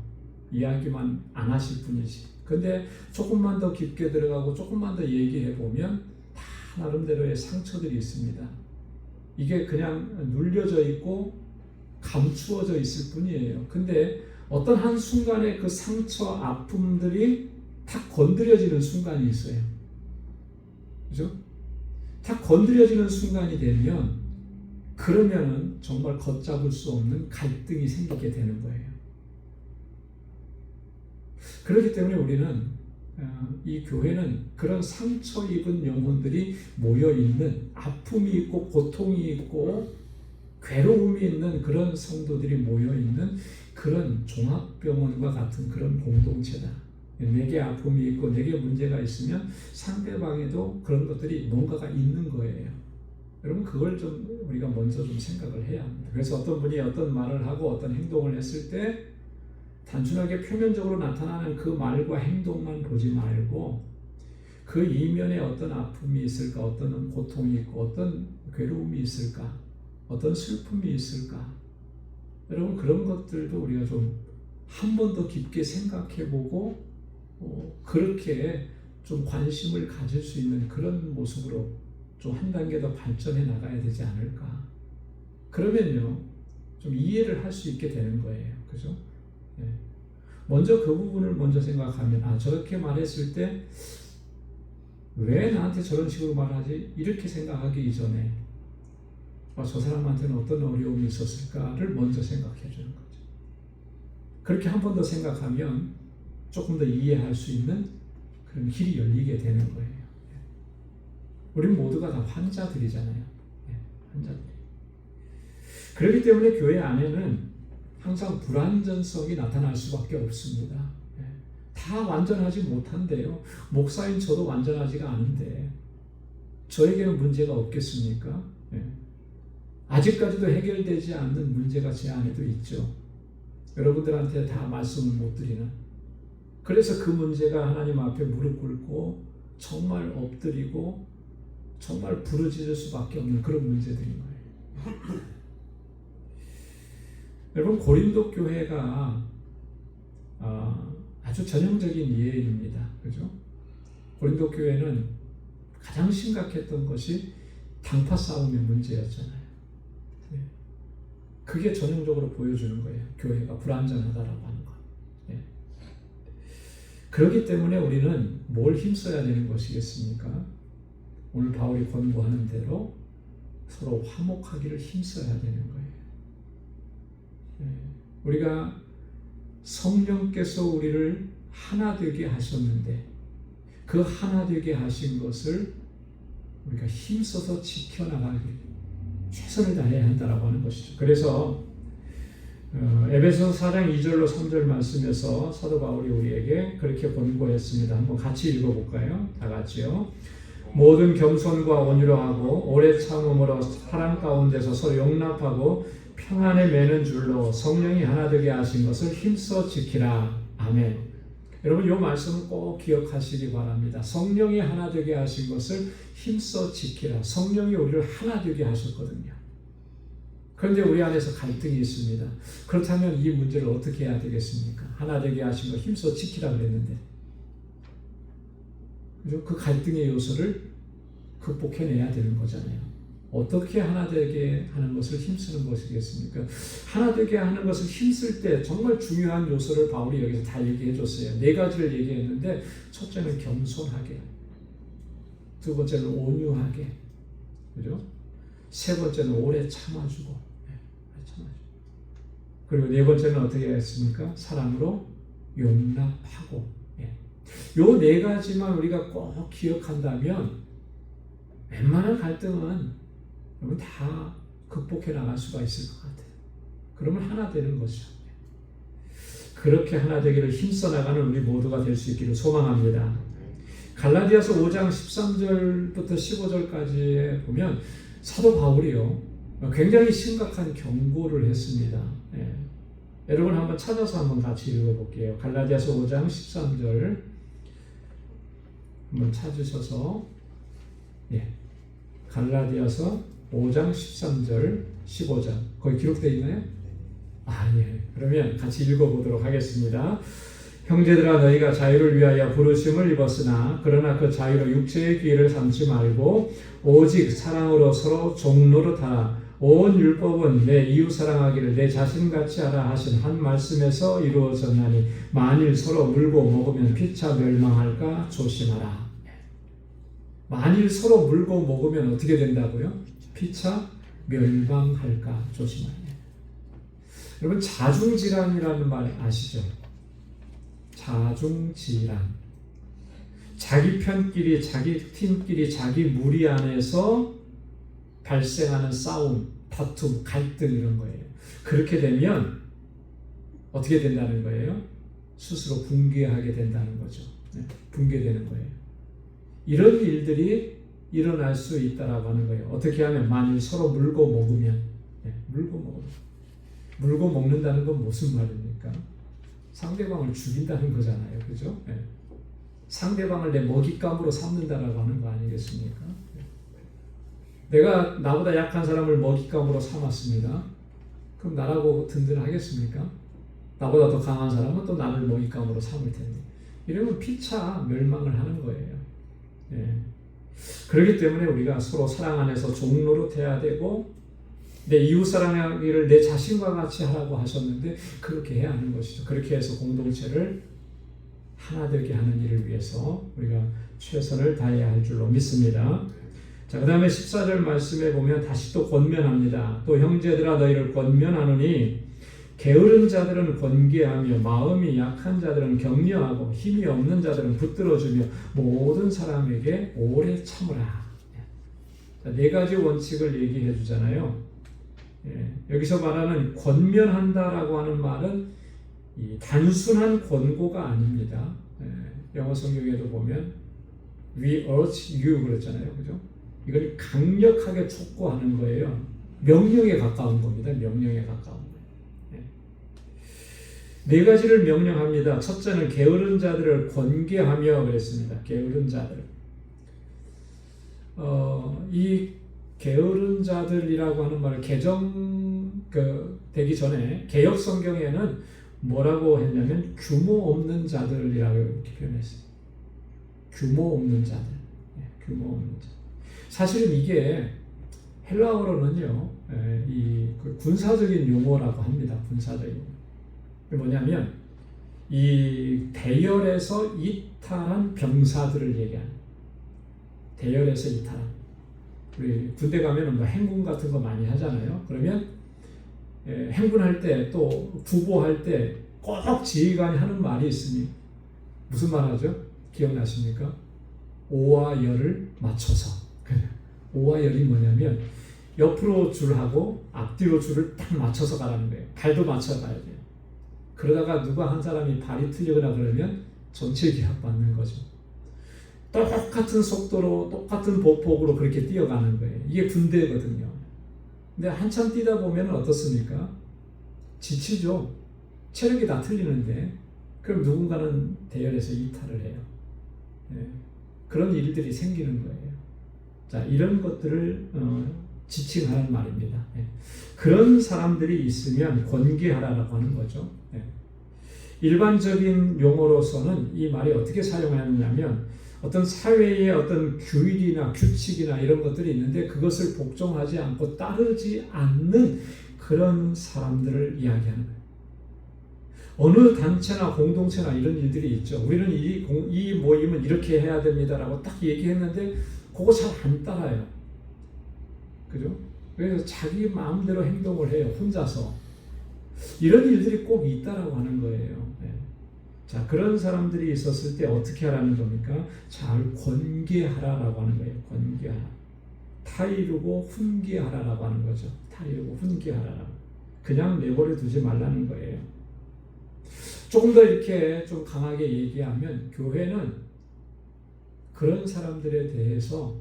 이야기만 안 하실 뿐이지. 근데 조금만 더 깊게 들어가고 조금만 더 얘기해 보면 다 나름대로의 상처들이 있습니다. 이게 그냥 눌려져 있고 감추어져 있을 뿐이에요. 근데 어떤 한 순간에 그 상처, 아픔들이 탁 건드려지는 순간이 있어요. 그죠? 탁 건드려지는 순간이 되면 그러면은 정말 걷잡을 수 없는 갈등이 생기게 되는 거예요. 그렇기 때문에 우리는 이 교회는 그런 상처 입은 영혼들이 모여있는, 아픔이 있고 고통이 있고 괴로움이 있는 그런 성도들이 모여있는 그런 종합병원과 같은 그런 공동체다. 내게 아픔이 있고 내게 문제가 있으면 상대방에도 그런 것들이 뭔가가 있는 거예요. 여러분 그걸 좀 우리가 먼저 좀 생각을 해야 합니다. 그래서 어떤 분이 어떤 말을 하고 어떤 행동을 했을 때 단순하게 표면적으로 나타나는 그 말과 행동만 보지 말고 그 이면에 어떤 아픔이 있을까, 어떤 고통이 있고 어떤 괴로움이 있을까, 어떤 슬픔이 있을까. 여러분 그런 것들도 우리가 좀 한 번 더 깊게 생각해보고 그렇게 좀 관심을 가질 수 있는 그런 모습으로 좀 한 단계 더 발전해 나가야 되지 않을까. 그러면요 좀 이해를 할 수 있게 되는 거예요. 그죠? 네. 먼저 그 부분을 먼저 생각하면 저렇게 말했을 때 왜 나한테 저런 식으로 말하지? 이렇게 생각하기 이전에 저 사람한테는 어떤 어려움이 있었을까를 먼저 생각해 주는 거죠. 그렇게 한 번 더 생각하면 조금 더 이해할 수 있는 그런 길이 열리게 되는 거예요. 우리는 모두가 다 환자들이잖아요. 환자들. 그렇기 때문에 교회 안에는 항상 불완전성이 나타날 수밖에 없습니다. 다 완전하지 못한데요. 목사인 저도 완전하지가 않은데 저에게는 문제가 없겠습니까? 아직까지도 해결되지 않는 문제가 제 안에도 있죠. 여러분들한테 다 말씀을 못 드리는. 그래서 그 문제가 하나님 앞에 무릎 꿇고 정말 엎드리고 정말 부르짖을 수밖에 없는 그런 문제들인 거예요. 여러분 고린도 교회가 아주 전형적인 예입니다. 그죠? 고린도 교회는 가장 심각했던 것이 당파 싸움의 문제였잖아요. 그게 전형적으로 보여주는 거예요. 교회가 불완전하다라고 하는 것. 그렇기 때문에 우리는 뭘 힘써야 되는 것이겠습니까? 오늘 바울이 권고하는 대로 서로 화목하기를 힘써야 되는 거예요. 우리가 성령께서 우리를 하나 되게 하셨는데 그 하나 되게 하신 것을 우리가 힘써서 지켜나가기 최선을 다해야 한다라고 하는 것이죠. 그래서 에베소서 4장 2절로 3절 말씀에서 사도 바울이 우리에게 그렇게 권고했습니다. 한번 같이 읽어볼까요? 다 같이요. 모든 겸손과 온유로 하고 오래 참음으로 사랑 가운데서 서로 용납하고 평안에 매는 줄로 성령이 하나 되게 하신 것을 힘써 지키라. 아멘. 여러분 이 말씀을 꼭 기억하시기 바랍니다. 성령이 하나 되게 하신 것을 힘써 지키라. 성령이 우리를 하나 되게 하셨거든요. 그런데 우리 안에서 갈등이 있습니다. 그렇다면 이 문제를 어떻게 해야 되겠습니까? 하나 되게 하신 걸 힘써 지키라 그랬는데 그 갈등의 요소를 극복해내야 되는 거잖아요. 어떻게 하나 되게 하는 것을 힘쓰는 것이겠습니까? 하나 되게 하는 것을 힘쓸 때 정말 중요한 요소를 바울이 여기서 다 얘기해 줬어요. 네 가지를 얘기했는데 첫째는 겸손하게, 두 번째는 온유하게, 그죠? 세 번째는 오래 참아주고, 그리고 네 번째는 어떻게 했습니까? 사랑으로 용납하고. 요 네 가지만 우리가 꼭 기억한다면 웬만한 갈등은 여러분 다 극복해 나갈 수가 있을 것 같아요. 그러면 하나 되는 거죠. 그렇게 하나 되기를 힘써 나가는 우리 모두가 될 수 있기를 소망합니다. 갈라디아서 5장 13절부터 15절까지에 보면 사도 바울이요 굉장히 심각한 경고를 했습니다. 여러분 한번 찾아서 한번 같이 읽어볼게요. 갈라디아서 5장 13절 한번 찾으셔서 갈라디아서 5장 13절 15절 거기 기록되어 있나요? 그러면 같이 읽어보도록 하겠습니다. 형제들아 너희가 자유를 위하여 부르심을 입었으나 그러나 그 자유로 육체의 기회를 삼지 말고 오직 사랑으로 서로 종노릇하라. 온 율법은 내 이웃 사랑하기를 내 자신같이 하라 하신 한 말씀에서 이루어졌나니 만일 서로 물고 먹으면 피차 멸망할까 조심하라. 만일 서로 물고 먹으면 어떻게 된다고요? 피차 멸망할까 조심하라. 여러분 자중질환이라는 말 아시죠? 자중질환. 자기 편끼리, 자기 팀끼리, 자기 무리 안에서 발생하는 싸움, 다툼, 갈등 이런 거예요. 그렇게 되면 어떻게 된다는 거예요? 스스로 붕괴하게 된다는 거죠. 붕괴되는 거예요. 이런 일들이 일어날 수 있다라고 하는 거예요. 어떻게 하면 만일 서로 물고 먹으면 물고 먹는다는 건 무슨 말입니까? 상대방을 죽인다는 거잖아요. 그죠? 상대방을 내 먹잇감으로 삼는다라고 하는 거 아니겠습니까? 내가 나보다 약한 사람을 먹잇감으로 삼았습니다. 그럼 나라고 든든하겠습니까? 나보다 더 강한 사람은 또 나를 먹잇감으로 삼을 텐데. 이러면 피차 멸망을 하는 거예요. 그렇기 때문에 우리가 서로 사랑 안에서 종노릇해야 되고 내 이웃 사랑하기를 내 자신과 같이 하라고 하셨는데 그렇게 해야 하는 것이죠. 그렇게 해서 공동체를 하나 되게 하는 일을 위해서 우리가 최선을 다해야 할 줄로 믿습니다. 자, 그 다음에 14절 말씀에 보면 다시 또 권면합니다. 또 형제들아 너희를 권면하노니 게으른 자들은 권계하며 마음이 약한 자들은 격려하고 힘이 없는 자들은 붙들어주며 모든 사람에게 오래 참으라. 자, 네 가지 원칙을 얘기해 주잖아요. 여기서 말하는 권면한다라고 하는 말은 이 단순한 권고가 아닙니다. 영어 성경에도 보면 We urge you 그랬잖아요. 그죠? 이걸 강력하게 촉구하는 거예요. 명령에 가까운 겁니다. 명령에 가까운 거예요. 네 가지를 명령합니다. 첫째는 게으른 자들을 권계하며 그랬습니다. 게으른 자들. 이 게으른 자들이라고 하는 말을 되기 전에 개역 성경에는 뭐라고 했냐면 규모 없는 자들이라고 이렇게 표현했어요. 규모 없는 자들. 규모 없는 자. 사실은 이게 헬라어로는요, 이 군사적인 용어라고 합니다. 군사적인 용어. 뭐냐면 이 대열에서 이탈한 병사들을 얘기하는. 대열에서 이탈한. 우리 군대 가면은 뭐 행군 같은 거 많이 하잖아요. 그러면 행군할 때 또 부보할 때 꼭 지휘관이 하는 말이 있으니 무슨 말 하죠? 기억나십니까? 오와 열을 맞춰서. 오와 열이 뭐냐면 옆으로 줄하고 앞뒤로 줄을 딱 맞춰서 가라는 거예요. 발도 맞춰 가야 돼요. 그러다가 누가 한 사람이 발이 틀리거나 그러면 전체 기합 받는 거죠. 똑같은 속도로 똑같은 보폭으로 그렇게 뛰어가는 거예요. 이게 군대거든요. 근데 한참 뛰다 보면 어떻습니까? 지치죠. 체력이 다 틀리는데 그럼 누군가는 대열에서 이탈을 해요. 그런 일들이 생기는 거예요. 자, 이런 것들을 지칭하는 말입니다. 그런 사람들이 있으면 권계하라라고 하는 거죠. 일반적인 용어로서는 이 말이 어떻게 사용하느냐면 어떤 사회의 어떤 규율이나 규칙이나 이런 것들이 있는데 그것을 복종하지 않고 따르지 않는 그런 사람들을 이야기하는 거예요. 어느 단체나 공동체나 이런 일들이 있죠. 우리는 이 모임은 이렇게 해야 됩니다라고 딱 얘기했는데 그거 잘 안 따라요. 그죠? 그래서 자기 마음대로 행동을 해요. 혼자서. 이런 일들이 꼭 있다라고 하는 거예요. 네. 자, 그런 사람들이 있었을 때 어떻게 하라는 겁니까? 잘 권계하라라고 하는 거예요. 권계하라. 타이르고 훈계하라라고 하는 거죠. 타이르고 훈계하라라고. 그냥 내버려 두지 말라는 거예요. 조금 더 이렇게 좀 강하게 얘기하면 교회는 그런 사람들에 대해서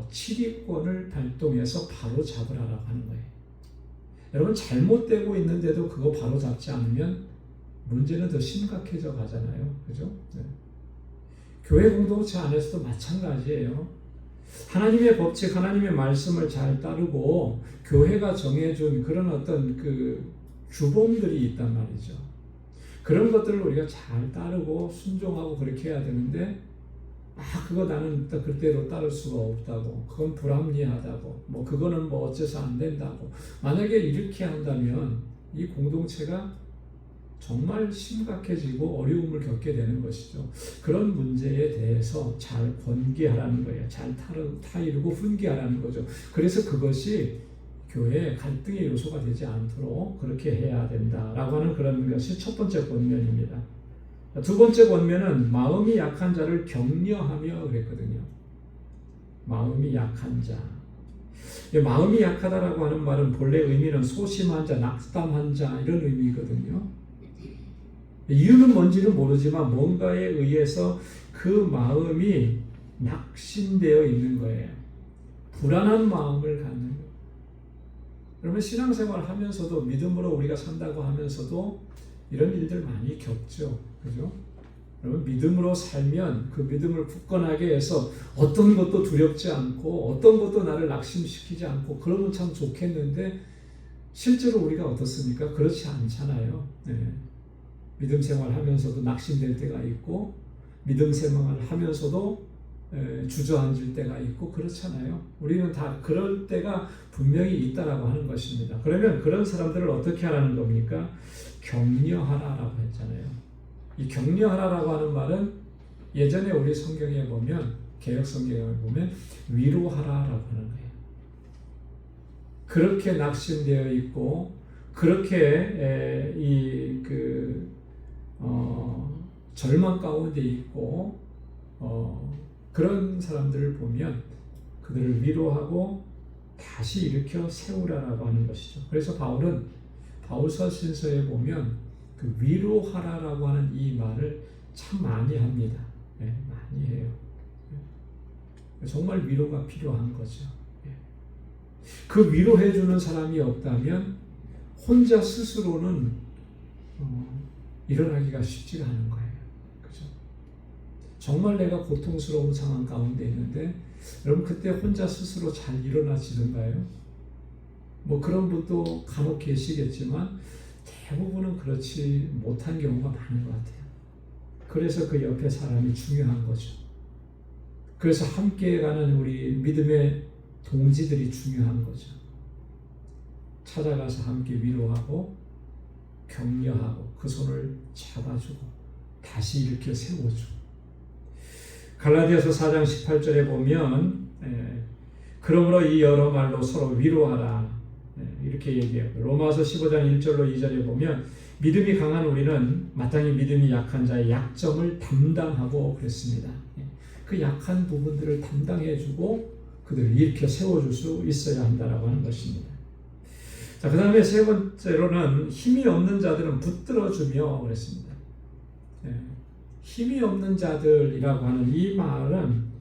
치리권을 발동해서 바로 잡으라라고 하는 거예요. 여러분 잘못되고 있는데도 그거 바로 잡지 않으면 문제는 더 심각해져 가잖아요. 그죠? 네. 교회 공동체 안에서도 마찬가지예요. 하나님의 법칙, 하나님의 말씀을 잘 따르고 교회가 정해준 그런 어떤 그 규범들이 있단 말이죠. 그런 것들을 우리가 잘 따르고 순종하고 그렇게 해야 되는데 그거 나는 그때로 따를 수가 없다고, 그건 불합리하다고, 뭐 그거는 뭐 어째서 안 된다고. 만약에 이렇게 한다면 이 공동체가 정말 심각해지고 어려움을 겪게 되는 것이죠. 그런 문제에 대해서 잘 권계하라는 거예요. 잘 타이르고 훈계하라는 거죠. 그래서 그것이 교회의 갈등의 요소가 되지 않도록 그렇게 해야 된다라고 하는 그런 것이 첫 번째 권면입니다. 두 번째 권면은 마음이 약한 자를 격려하며 그랬거든요. 마음이 약한 자. 마음이 약하다라고 하는 말은 본래 의미는 소심한 자, 낙담한 자 이런 의미거든요. 이유는 뭔지는 모르지만 뭔가에 의해서 그 마음이 낙심되어 있는 거예요. 불안한 마음을 갖는 거예요. 여러분 신앙생활 하면서도 믿음으로 우리가 산다고 하면서도 이런 일들 많이 겪죠. 그죠? 여러분 믿음으로 살면 그 믿음을 굳건하게 해서 어떤 것도 두렵지 않고 어떤 것도 나를 낙심시키지 않고 그러면 참 좋겠는데 실제로 우리가 어떻습니까? 그렇지 않잖아요. 네. 믿음 생활 하면서도 낙심될 때가 있고 믿음 생활을 하면서도 주저앉을 때가 있고 그렇잖아요. 우리는 다 그럴 때가 분명히 있다라고 하는 것입니다. 그러면 그런 사람들을 어떻게 하라는 겁니까? 격려하라라고 했잖아요. 이 격려하라라고 하는 말은 예전에 우리 성경에 보면 개역 성경에 보면 위로하라라고 하는 거예요. 그렇게 낙심되어 있고 그렇게 절망 가운데 있고 그런 사람들을 보면 그들을 위로하고 다시 일으켜 세우라라고 하는 것이죠. 그래서 바울은 바울서신서에 보면 그 위로하라라고 하는 이 말을 참 많이 합니다. 네, 많이 해요. 정말 위로가 필요한 거죠. 그 위로해주는 사람이 없다면 혼자 스스로는 일어나기가 쉽지가 않은 거예요. 그죠? 정말 내가 고통스러운 상황 가운데 있는데 여러분 그때 혼자 스스로 잘 일어나시던가요? 뭐 그런 분도 간혹 계시겠지만 대부분은 그렇지 못한 경우가 많은 것 같아요. 그래서 그 옆에 사람이 중요한 거죠. 그래서 함께 가는 우리 믿음의 동지들이 중요한 거죠. 찾아가서 함께 위로하고 격려하고 그 손을 잡아주고 다시 일으켜 세워주고. 갈라디아서 4장 18절에 보면 그러므로 이 여러 말로 서로 위로하라 이렇게 얘기해요. 로마서 15장 1절로 2절에 보면 믿음이 강한 우리는 마땅히 믿음이 약한 자의 약점을 담당하고 그랬습니다. 그 약한 부분들을 담당해주고 그들을 일으켜 세워줄 수 있어야 한다라고 하는 것입니다. 자, 그 다음에 세 번째로는 힘이 없는 자들은 붙들어주며 그랬습니다. 힘이 없는 자들이라고 하는 이 말은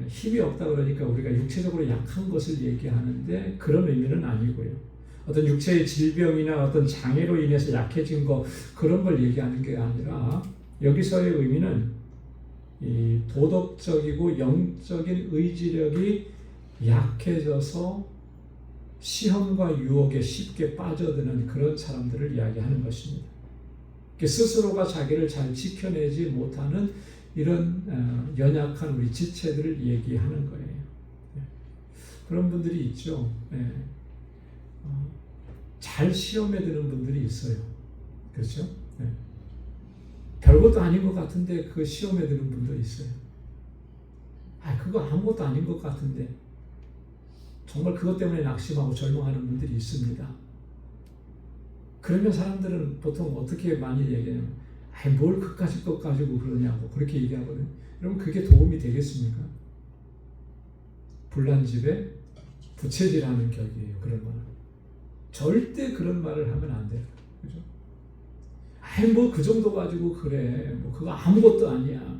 힘이 없다 그러니까 우리가 육체적으로 약한 것을 얘기하는데 그런 의미는 아니고요. 어떤 육체의 질병이나 어떤 장애로 인해서 약해진 거 그런 걸 얘기하는 게 아니라 여기서의 의미는 이 도덕적이고 영적인 의지력이 약해져서 시험과 유혹에 쉽게 빠져드는 그런 사람들을 이야기하는 것입니다. 스스로가 자기를 잘 지켜내지 못하는 이런 연약한 우리 지체들을 얘기하는 거예요. 그런 분들이 있죠. 잘 시험에 드는 분들이 있어요. 그렇죠? 별것도 아닌 것 같은데 그 시험에 드는 분도 있어요. 그거 아무것도 아닌 것 같은데 정말 그것 때문에 낙심하고 절망하는 분들이 있습니다. 그러면 사람들은 보통 어떻게 많이 얘기하냐면 뭘 그까짓 것 가지고 그러냐고 그렇게 얘기하거든요. 여러분 그게 도움이 되겠습니까? 불난 집에 부채질하는 격이에요. 그런 말은 절대 그런 말을 하면 안 돼요. 그죠? 뭐 그 정도 가지고 그래 뭐 그거 아무것도 아니야.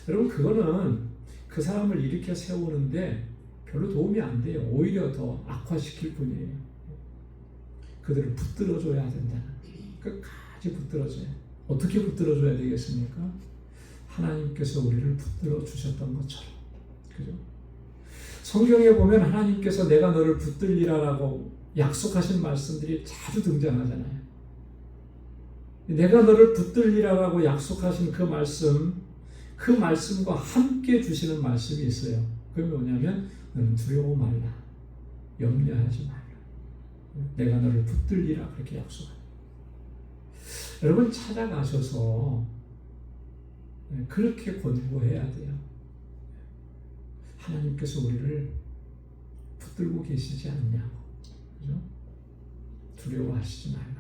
여러분 그거는 그 사람을 일으켜 세우는데 별로 도움이 안 돼요. 오히려 더 악화시킬 뿐이에요. 그들을 붙들어줘야 된다는 끝까지 붙들어줘야. 어떻게 붙들어줘야 되겠습니까? 하나님께서 우리를 붙들어 주셨던 것처럼. 그죠? 성경에 보면 하나님께서 내가 너를 붙들리라라고 약속하신 말씀들이 자주 등장하잖아요. 내가 너를 붙들리라라고 약속하신 그 말씀과 함께 주시는 말씀이 있어요. 그게 뭐냐면 너는 두려워 말라. 염려하지 말라. 내가 너를 붙들리라 그렇게 약속합니다. 여러분 찾아가셔서 그렇게 권고해야 돼요. 하나님께서 우리를 붙들고 계시지 않냐고. 그죠? 두려워하시지 말라고.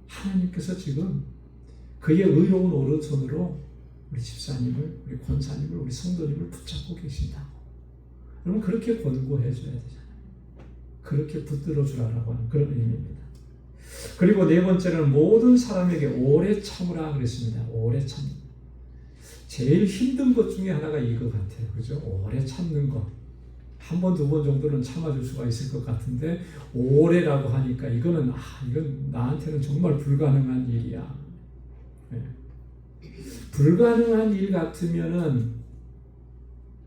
하나님께서 지금 그의 의로운 오른손으로 우리 집사님을, 우리 권사님을, 우리 성도님을 붙잡고 계신다고. 여러분 그렇게 권고해 줘야 되잖아요. 그렇게 붙들어 주라라고 하는 그런 의미입니다. 그리고 네 번째는 모든 사람에게 오래 참으라 그랬습니다. 오래 참. 제일 힘든 것 중에 하나가 이거 같아요. 그죠? 오래 참는 것. 한 번, 두 번 정도는 참아줄 수가 있을 것 같은데 오래라고 하니까 이건 나한테는 정말 불가능한 일이야. 네. 불가능한 일 같으면은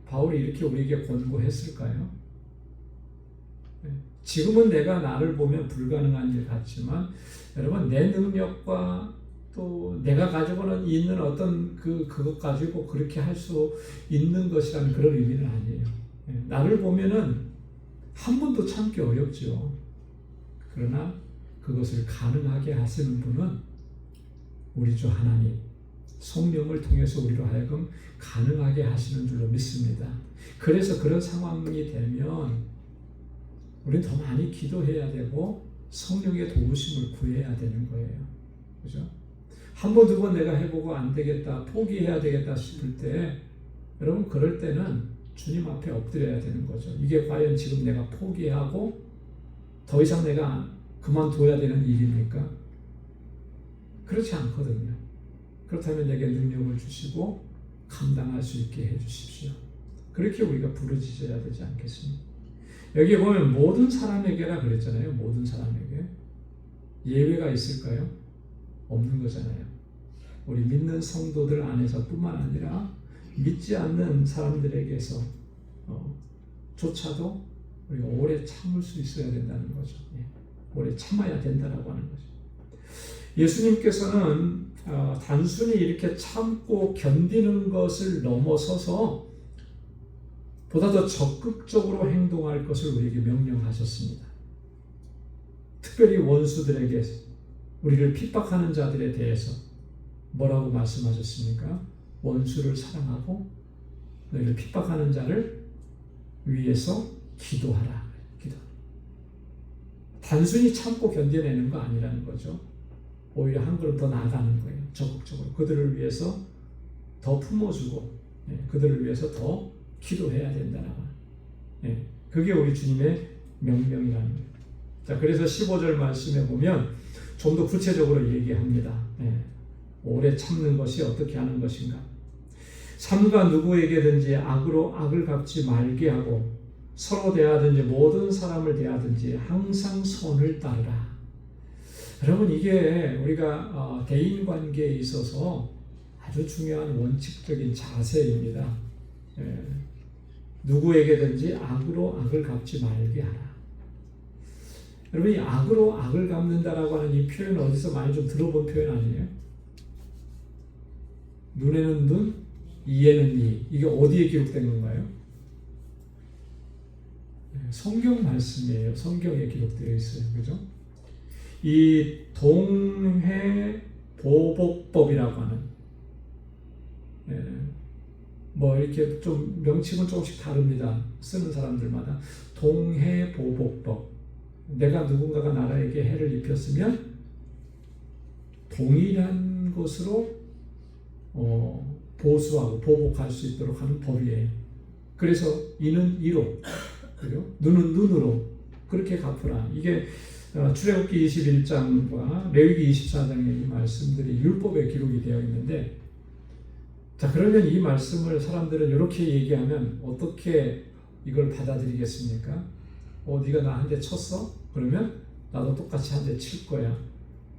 바울이 이렇게 우리에게 권고했을까요? 네. 지금은 내가 나를 보면 불가능한 일 같지만 여러분 내 능력과 또 내가 가지고 있는 어떤 그것 가지고 그렇게 할 수 있는 것이라는 그런 의미는 아니에요. 나를 보면은 한 번도 참기 어렵죠. 그러나 그것을 가능하게 하시는 분은 우리 주 하나님, 성령을 통해서 우리로 하여금 가능하게 하시는 줄로 믿습니다. 그래서 그런 상황이 되면 우리는 더 많이 기도해야 되고 성령의 도우심을 구해야 되는 거예요. 그죠? 한 번, 두 번 내가 해보고 안 되겠다, 포기해야 되겠다 싶을 때 여러분 그럴 때는 주님 앞에 엎드려야 되는 거죠. 이게 과연 지금 내가 포기하고 더 이상 내가 그만둬야 되는 일입니까? 그렇지 않거든요. 그렇다면 내게 능력을 주시고 감당할 수 있게 해주십시오. 그렇게 우리가 부르짖어야 되지 않겠습니까? 여기 보면 모든 사람에게라 그랬잖아요. 모든 사람에게. 예외가 있을까요? 없는 거잖아요. 우리 믿는 성도들 안에서 뿐만 아니라 믿지 않는 사람들에게서 조차도 우리가 오래 참을 수 있어야 된다는 거죠. 오래 참아야 된다라고 하는 거죠. 예수님께서는 단순히 이렇게 참고 견디는 것을 넘어서서 보다 더 적극적으로 행동할 것을 우리에게 명령하셨습니다. 특별히 원수들에게 우리를 핍박하는 자들에 대해서 뭐라고 말씀하셨습니까? 원수를 사랑하고 너희를 핍박하는 자를 위해서 기도하라. 기도. 단순히 참고 견뎌내는 거 아니라는 거죠. 오히려 한 걸음 더 나아가는 거예요. 적극적으로 그들을 위해서 더 품어주고 그들을 위해서 더 기도해야 된다는 거예요. 그게 우리 주님의 명령이라는 거예요. 자, 그래서 15절 말씀에 보면 좀 더 구체적으로 얘기합니다. 오래 참는 것이 어떻게 하는 것인가? 삼가 누구에게든지 악으로 악을 갚지 말게 하고 서로 대하든지 모든 사람을 대하든지 항상 선을 따르라. 여러분 이게 우리가 대인관계에 있어서 아주 중요한 원칙적인 자세입니다. 누구에게든지 악으로 악을 갚지 말게 하라. 여러분, 이 악으로 악을 갚는다라고 하는 이 표현 어디서 많이 좀 들어본 표현 아니에요? 눈에는 눈, 이에는 이. 이게 어디에 기록된 건가요? 성경 말씀이에요. 성경에 기록되어 있어요. 그죠? 이 동해보복법이라고 하는, 뭐 이렇게 좀 명칭은 조금씩 다릅니다. 쓰는 사람들마다. 동해보복법. 내가 누군가가 나라에게 해를 입혔으면 동일한 것으로 보수하고 보복할 수 있도록 하는 법이에요. 그래서 이는 이로, 그리고 눈은 눈으로 그렇게 갚으라. 이게 출애굽기 21장과 레위기 24장의 이 말씀들이 율법에 기록이 되어 있는데, 자, 그러면 이 말씀을 사람들은 이렇게 얘기하면 어떻게 이걸 받아들이겠습니까? 네가 나 한 대 쳤어? 그러면 나도 똑같이 한 대 칠 거야.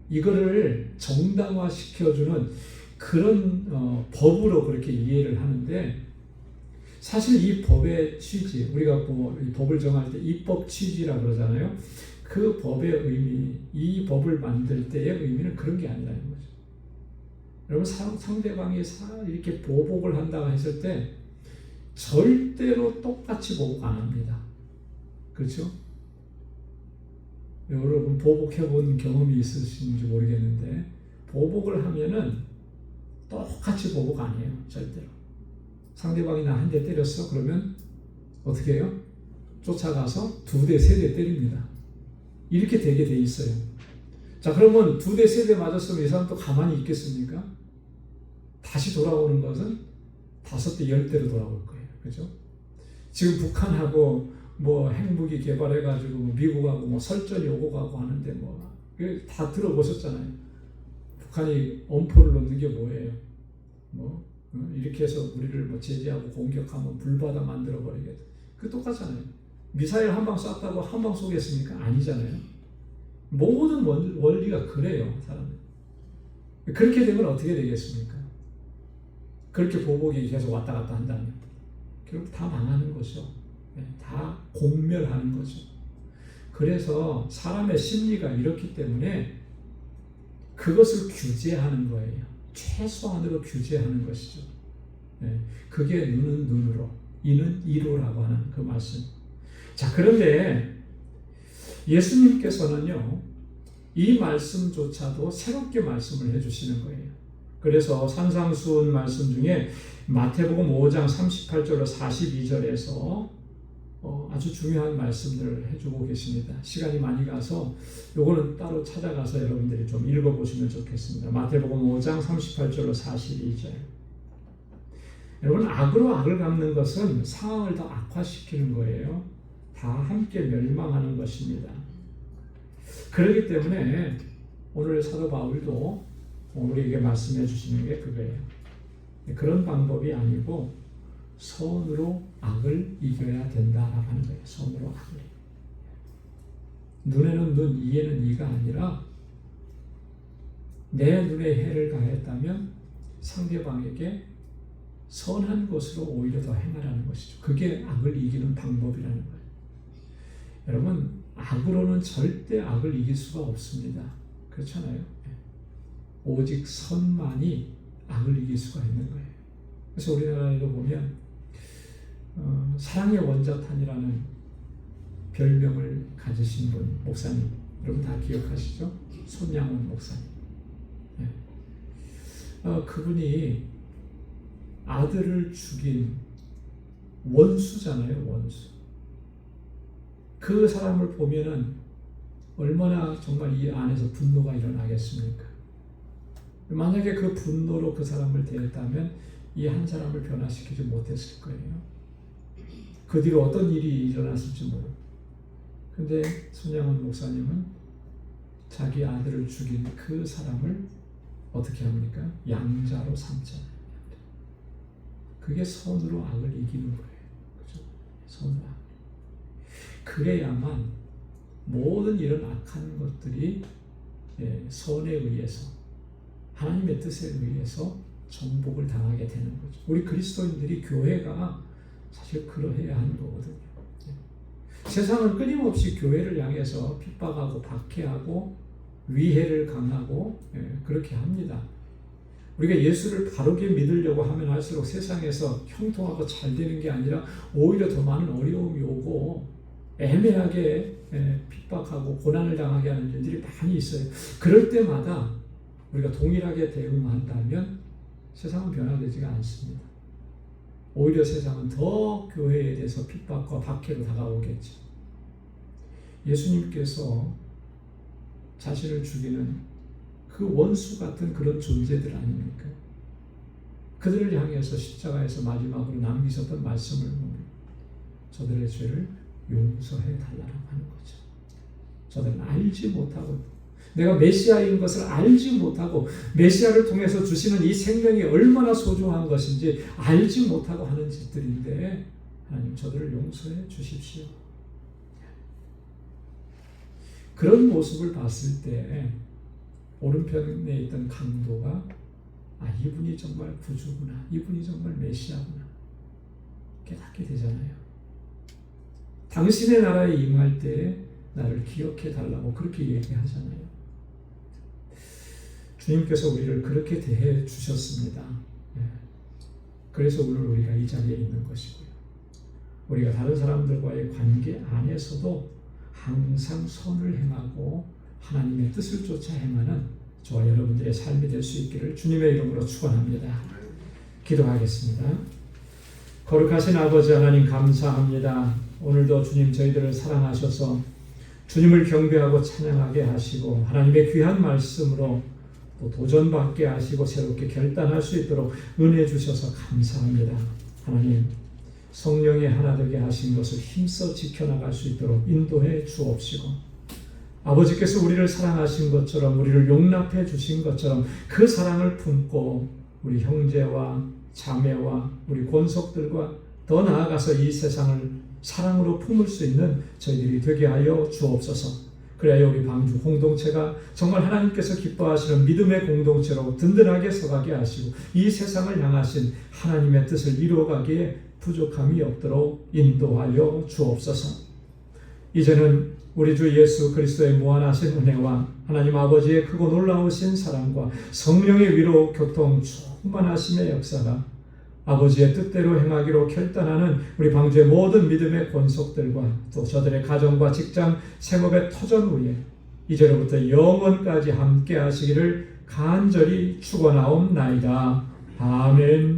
이거를 정당화시켜주는 그런 법으로 그렇게 이해를 하는데, 사실 이 법의 취지, 우리가 뭐 이 법을 정할 때 입법 취지라 그러잖아요. 그 법의 의미, 이 법을 만들 때의 의미는 그런 게 아니라는 거죠. 여러분, 상대방이 이렇게 보복을 한다고 했을 때 절대로 똑같이 보복 안 합니다. 그렇죠? 여러분, 보복해본 경험이 있으신지 모르겠는데, 보복을 하면은 똑같이 보복 안 해요. 절대로. 상대방이 나 한 대 때렸어? 그러면 어떻게 해요? 쫓아가서 2대, 3대 때립니다. 이렇게 되게 돼 있어요. 자, 그러면 2대, 3대 맞았으면 이 사람 또 가만히 있겠습니까? 다시 돌아오는 것은 5대, 10대로 돌아올 거예요. 그죠? 지금 북한하고 뭐 핵무기 개발해가지고 미국하고 뭐 설전이 오고 가고 하는데 뭐 다 들어보셨잖아요. 북한이 엄포를 놓는 게 뭐예요? 뭐 이렇게 해서 우리를 뭐 제재하고 공격하면 불바다 만들어 버리겠다. 그 똑같잖아요. 미사일 한 방 쐈다고 한 방 쏘겠습니까? 아니잖아요. 모든 원리가 그래요, 사람은. 그렇게 되면 어떻게 되겠습니까? 그렇게 보복이 계속 왔다 갔다 한다면 결국 다 망하는 거죠. 다 공멸하는 거죠. 그래서 사람의 심리가 이렇기 때문에 그것을 규제하는 거예요. 최소한으로 규제하는 것이죠. 그게 눈은 눈으로, 이는 이로라고 하는 그 말씀. 자, 그런데 예수님께서는요, 이 말씀조차도 새롭게 말씀을 해주시는 거예요. 그래서 산상수훈 말씀 중에 마태복음 5장 38절로 42절에서 아주 중요한 말씀들을 해주고 계십니다. 시간이 많이 가서 요거는 따로 찾아가서 여러분들이 좀 읽어보시면 좋겠습니다. 마태복음 5장 38절로 42절. 여러분, 악으로 악을 갚는 것은 상황을 더 악화시키는 거예요. 다 함께 멸망하는 것입니다. 그렇기 때문에 오늘 사도 바울도 우리에게 말씀해 주시는 게 그거예요. 그런 방법이 아니고 선으로 악을 이겨야 된다라고 하는 거예요. 선으로 악을. 눈에는 눈, 이에는 이가 아니라 내 눈에 해를 가했다면 상대방에게 선한 것으로 오히려 더 행하라는 것이죠. 그게 악을 이기는 방법이라는 거예요. 여러분, 악으로는 절대 악을 이길 수가 없습니다. 그렇잖아요. 오직 선만이 악을 이길 수가 있는 거예요. 그래서 우리나라에도 보면 사랑의 원자탄이라는 별명을 가지신 분, 목사님, 여러분 다 기억하시죠? 손양원 목사님. 그분이 아들을 죽인 원수잖아요, 원수. 그 사람을 보면은 얼마나 정말 이 안에서 분노가 일어나겠습니까? 만약에 그 분노로 그 사람을 대했다면 이 한 사람을 변화시키지 못했을 거예요. 그 뒤로 어떤 일이 일어났을지 모르고. 근데 손양원 목사님은 자기 아들을 죽인 그 사람을 어떻게 합니까? 양자로 삼잖아요. 그게 선으로 악을 이기는 거예요. 그죠? 선으로 악. 그래야만 모든 이런 악한 것들이 선에 의해서, 하나님의 뜻에 의해서 정복을 당하게 되는 거죠. 우리 그리스도인들이 교회가 사실 그러해야 하는 거거든요. 세상은 끊임없이 교회를 향해서 핍박하고 박해하고 위해를 강하고 그렇게 합니다. 우리가 예수를 바르게 믿으려고 하면 할수록 세상에서 형통하고 잘 되는 게 아니라 오히려 더 많은 어려움이 오고 애매하게 핍박하고 고난을 당하게 하는 일들이 많이 있어요. 그럴 때마다 우리가 동일하게 대응한다면 세상은 변화되지가 않습니다. 오히려 세상은 더 교회에 대해서 핍박과 박해로 다가오겠죠. 예수님께서 자신을 죽이는 그 원수 같은 그런 존재들 아닙니까? 그들을 향해서 십자가에서 마지막으로 남기셨던 말씀을 보면 저들의 죄를 용서해 달라고 하는 거죠. 저들은 알지 못하고 내가 메시아인 것을 알지 못하고 메시아를 통해서 주시는 이 생명이 얼마나 소중한 것인지 알지 못하고 하는 짓들인데 하나님 저들을 용서해 주십시오. 그런 모습을 봤을 때 오른편에 있던 강도가 이분이 정말 구주구나, 이분이 정말 메시아구나 깨닫게 되잖아요. 당신의 나라에 임할 때 나를 기억해 달라고 그렇게 얘기하잖아요. 주님께서 우리를 그렇게 대해 주셨습니다. 그래서 오늘 우리가 이 자리에 있는 것이고요. 우리가 다른 사람들과의 관계 안에서도 항상 선을 행하고 하나님의 뜻을 쫓아 행하는 저와 여러분들의 삶이 될 수 있기를 주님의 이름으로 축원합니다. 기도하겠습니다. 거룩하신 아버지 하나님 감사합니다. 오늘도 주님 저희들을 사랑하셔서 주님을 경배하고 찬양하게 하시고 하나님의 귀한 말씀으로 또 도전받게 하시고 새롭게 결단할 수 있도록 은혜 주셔서 감사합니다. 하나님 성령의 하나 되게 하신 것을 힘써 지켜나갈 수 있도록 인도해 주옵시고 아버지께서 우리를 사랑하신 것처럼 우리를 용납해 주신 것처럼 그 사랑을 품고 우리 형제와 자매와 우리 권속들과 더 나아가서 이 세상을 사랑으로 품을 수 있는 저희들이 되게 하여 주옵소서. 그래야 우리 방주 공동체가 정말 하나님께서 기뻐하시는 믿음의 공동체로 든든하게 서가게 하시고 이 세상을 향하신 하나님의 뜻을 이루어가기에 부족함이 없도록 인도하여 주옵소서. 이제는 우리 주 예수 그리스도의 무한하신 은혜와 하나님 아버지의 크고 놀라우신 사랑과 성령의 위로 교통 충만하심의 역사가 아버지의 뜻대로 행하기로 결단하는 우리 방주의 모든 믿음의 권속들과 또 저들의 가정과 직장, 생업의 터전 위에 이제로부터 영원까지 함께 하시기를 간절히 축원하옵나이다. 아멘.